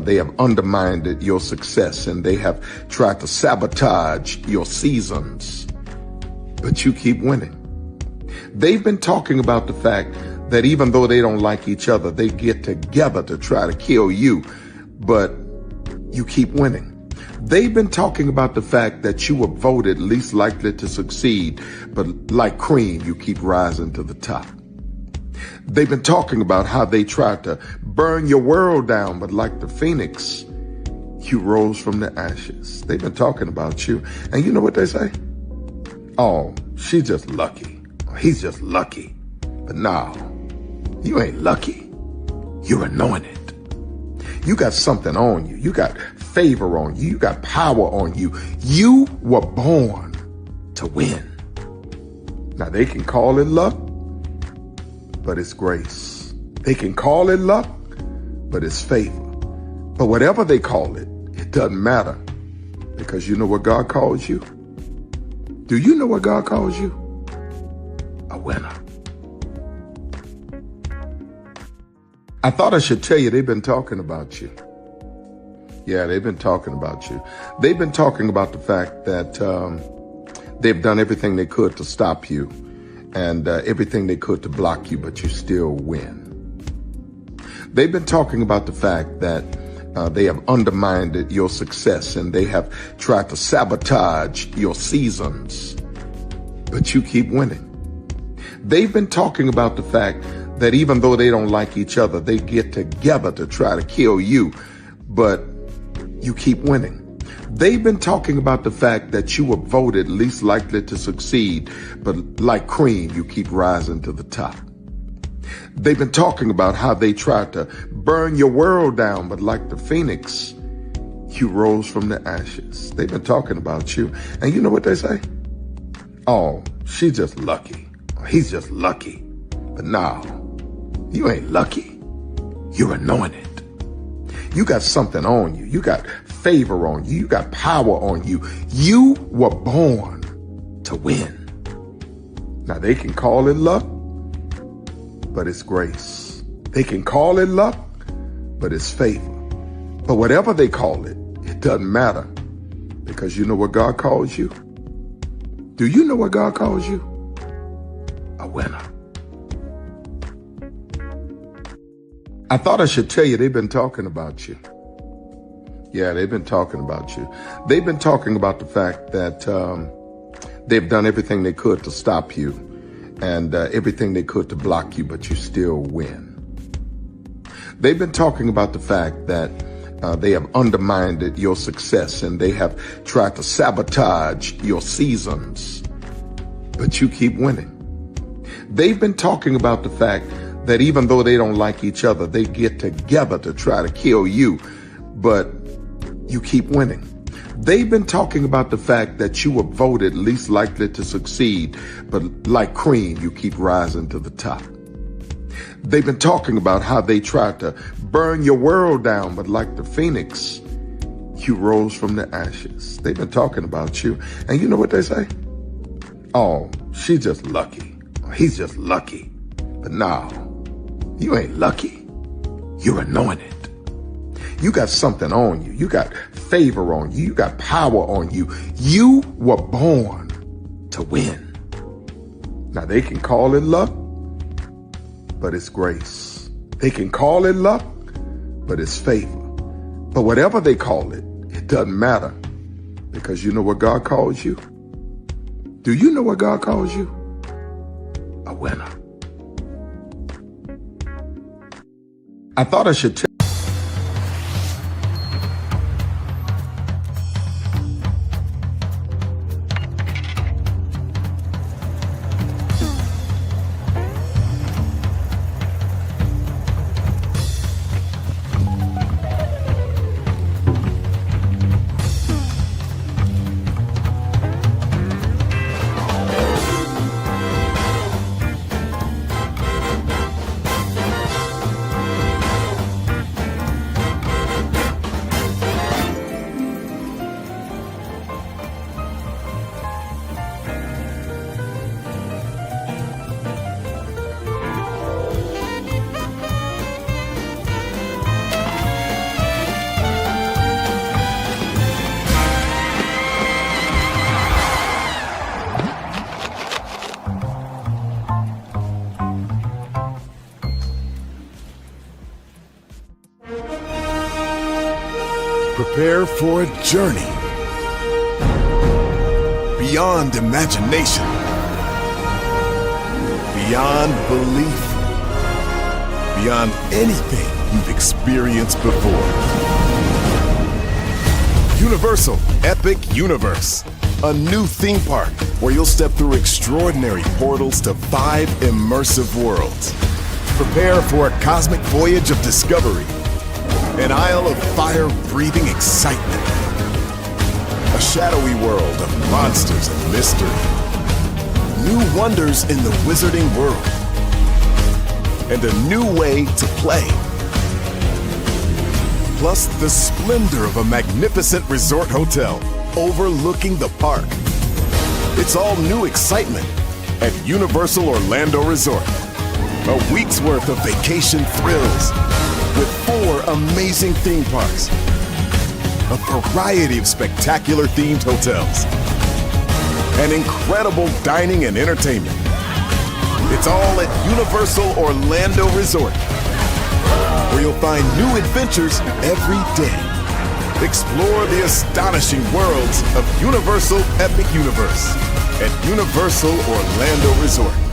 they have undermined your success and they have tried to sabotage your seasons, but you keep winning. They've been talking about the fact that even though they don't like each other, they get together to try to kill you, but you keep winning. They've been talking about the fact that you were voted least likely to succeed, but like cream, you keep rising to the top. They've been talking about how they tried to burn your world down, but like the phoenix, you rose from the ashes. They've been talking about you. And you know what they say? Oh, she's just lucky. He's just lucky. But no, you ain't lucky. You're anointed. You got something on you. You got favor on you. You got power on you. You were born to win. Now they can call it luck, but it's grace. They can call it luck, but it's favor. But whatever they call it, it doesn't matter, because you know what God calls you? Do you know what God calls you? A winner. I thought I should tell you they've been talking about you. Yeah, they've been talking about you. They've been talking about the fact that they've done everything they could to stop you and everything they could to block you, but you still win. They've been talking about the fact that They have undermined your success and they have tried to sabotage your seasons, but you keep winning. They've been talking about the fact that even though they don't like each other, they get together to try to kill you, but you keep winning. They've been talking about the fact that you were voted least likely to succeed, but like cream, you keep rising to the top. They've been talking about how they tried to burn your world down, but like the phoenix, you rose from the ashes. They've been talking about you. And you know what they say? Oh, she's just lucky. He's just lucky. But no, you ain't lucky. You're anointed. You got something on you. You got favor on you. You got power on you. You were born to win. Now they can call it luck, but it's grace. They can call it luck, but it's favor. But whatever they call it, it doesn't matter, because you know what God calls you? Do you know what God calls you? A winner. I thought I should tell you, they've been talking about you. Yeah, they've been talking about you. They've been talking about the fact that they've done everything they could to stop you and everything they could to block you, but you still win. They've been talking about the fact that they have undermined your success and they have tried to sabotage your seasons, but you keep winning. They've been talking about the fact that even though they don't like each other, they get together to try to kill you, but you keep winning. They've been talking about the fact that you were voted least likely to succeed, but like cream, you keep rising to the top. They've been talking about how they tried to burn your world down, but like the phoenix, you rose from the ashes. They've been talking about you. And you know what they say? Oh, she's just lucky. He's just lucky. But no, you ain't lucky. You're anointed. You got something on you. You got favor on you. You got power on you. You were born to win. Now they can call it luck, but it's grace. They can call it luck, but it's favor. But whatever they call it, it doesn't matter, because you know what God calls you? Do you know what God calls you? A winner. I thought I should tell Prepare for a journey beyond imagination, beyond belief, beyond anything you've experienced before. Universal Epic Universe, a new theme park where you'll step through extraordinary portals to 5 immersive worlds. Prepare for a cosmic voyage of discovery, an isle of fire-breathing excitement, a shadowy world of monsters and mystery, new wonders in the wizarding world, and a new way to play. Plus the splendor of a magnificent resort hotel overlooking the park. It's all new excitement at Universal Orlando Resort. A week's worth of vacation thrills, with 4 amazing theme parks, a variety of spectacular themed hotels, and incredible dining and entertainment. It's all at Universal Orlando Resort. where you'll find new adventures every day. Explore the astonishing worlds of Universal Epic Universe at Universal Orlando Resort.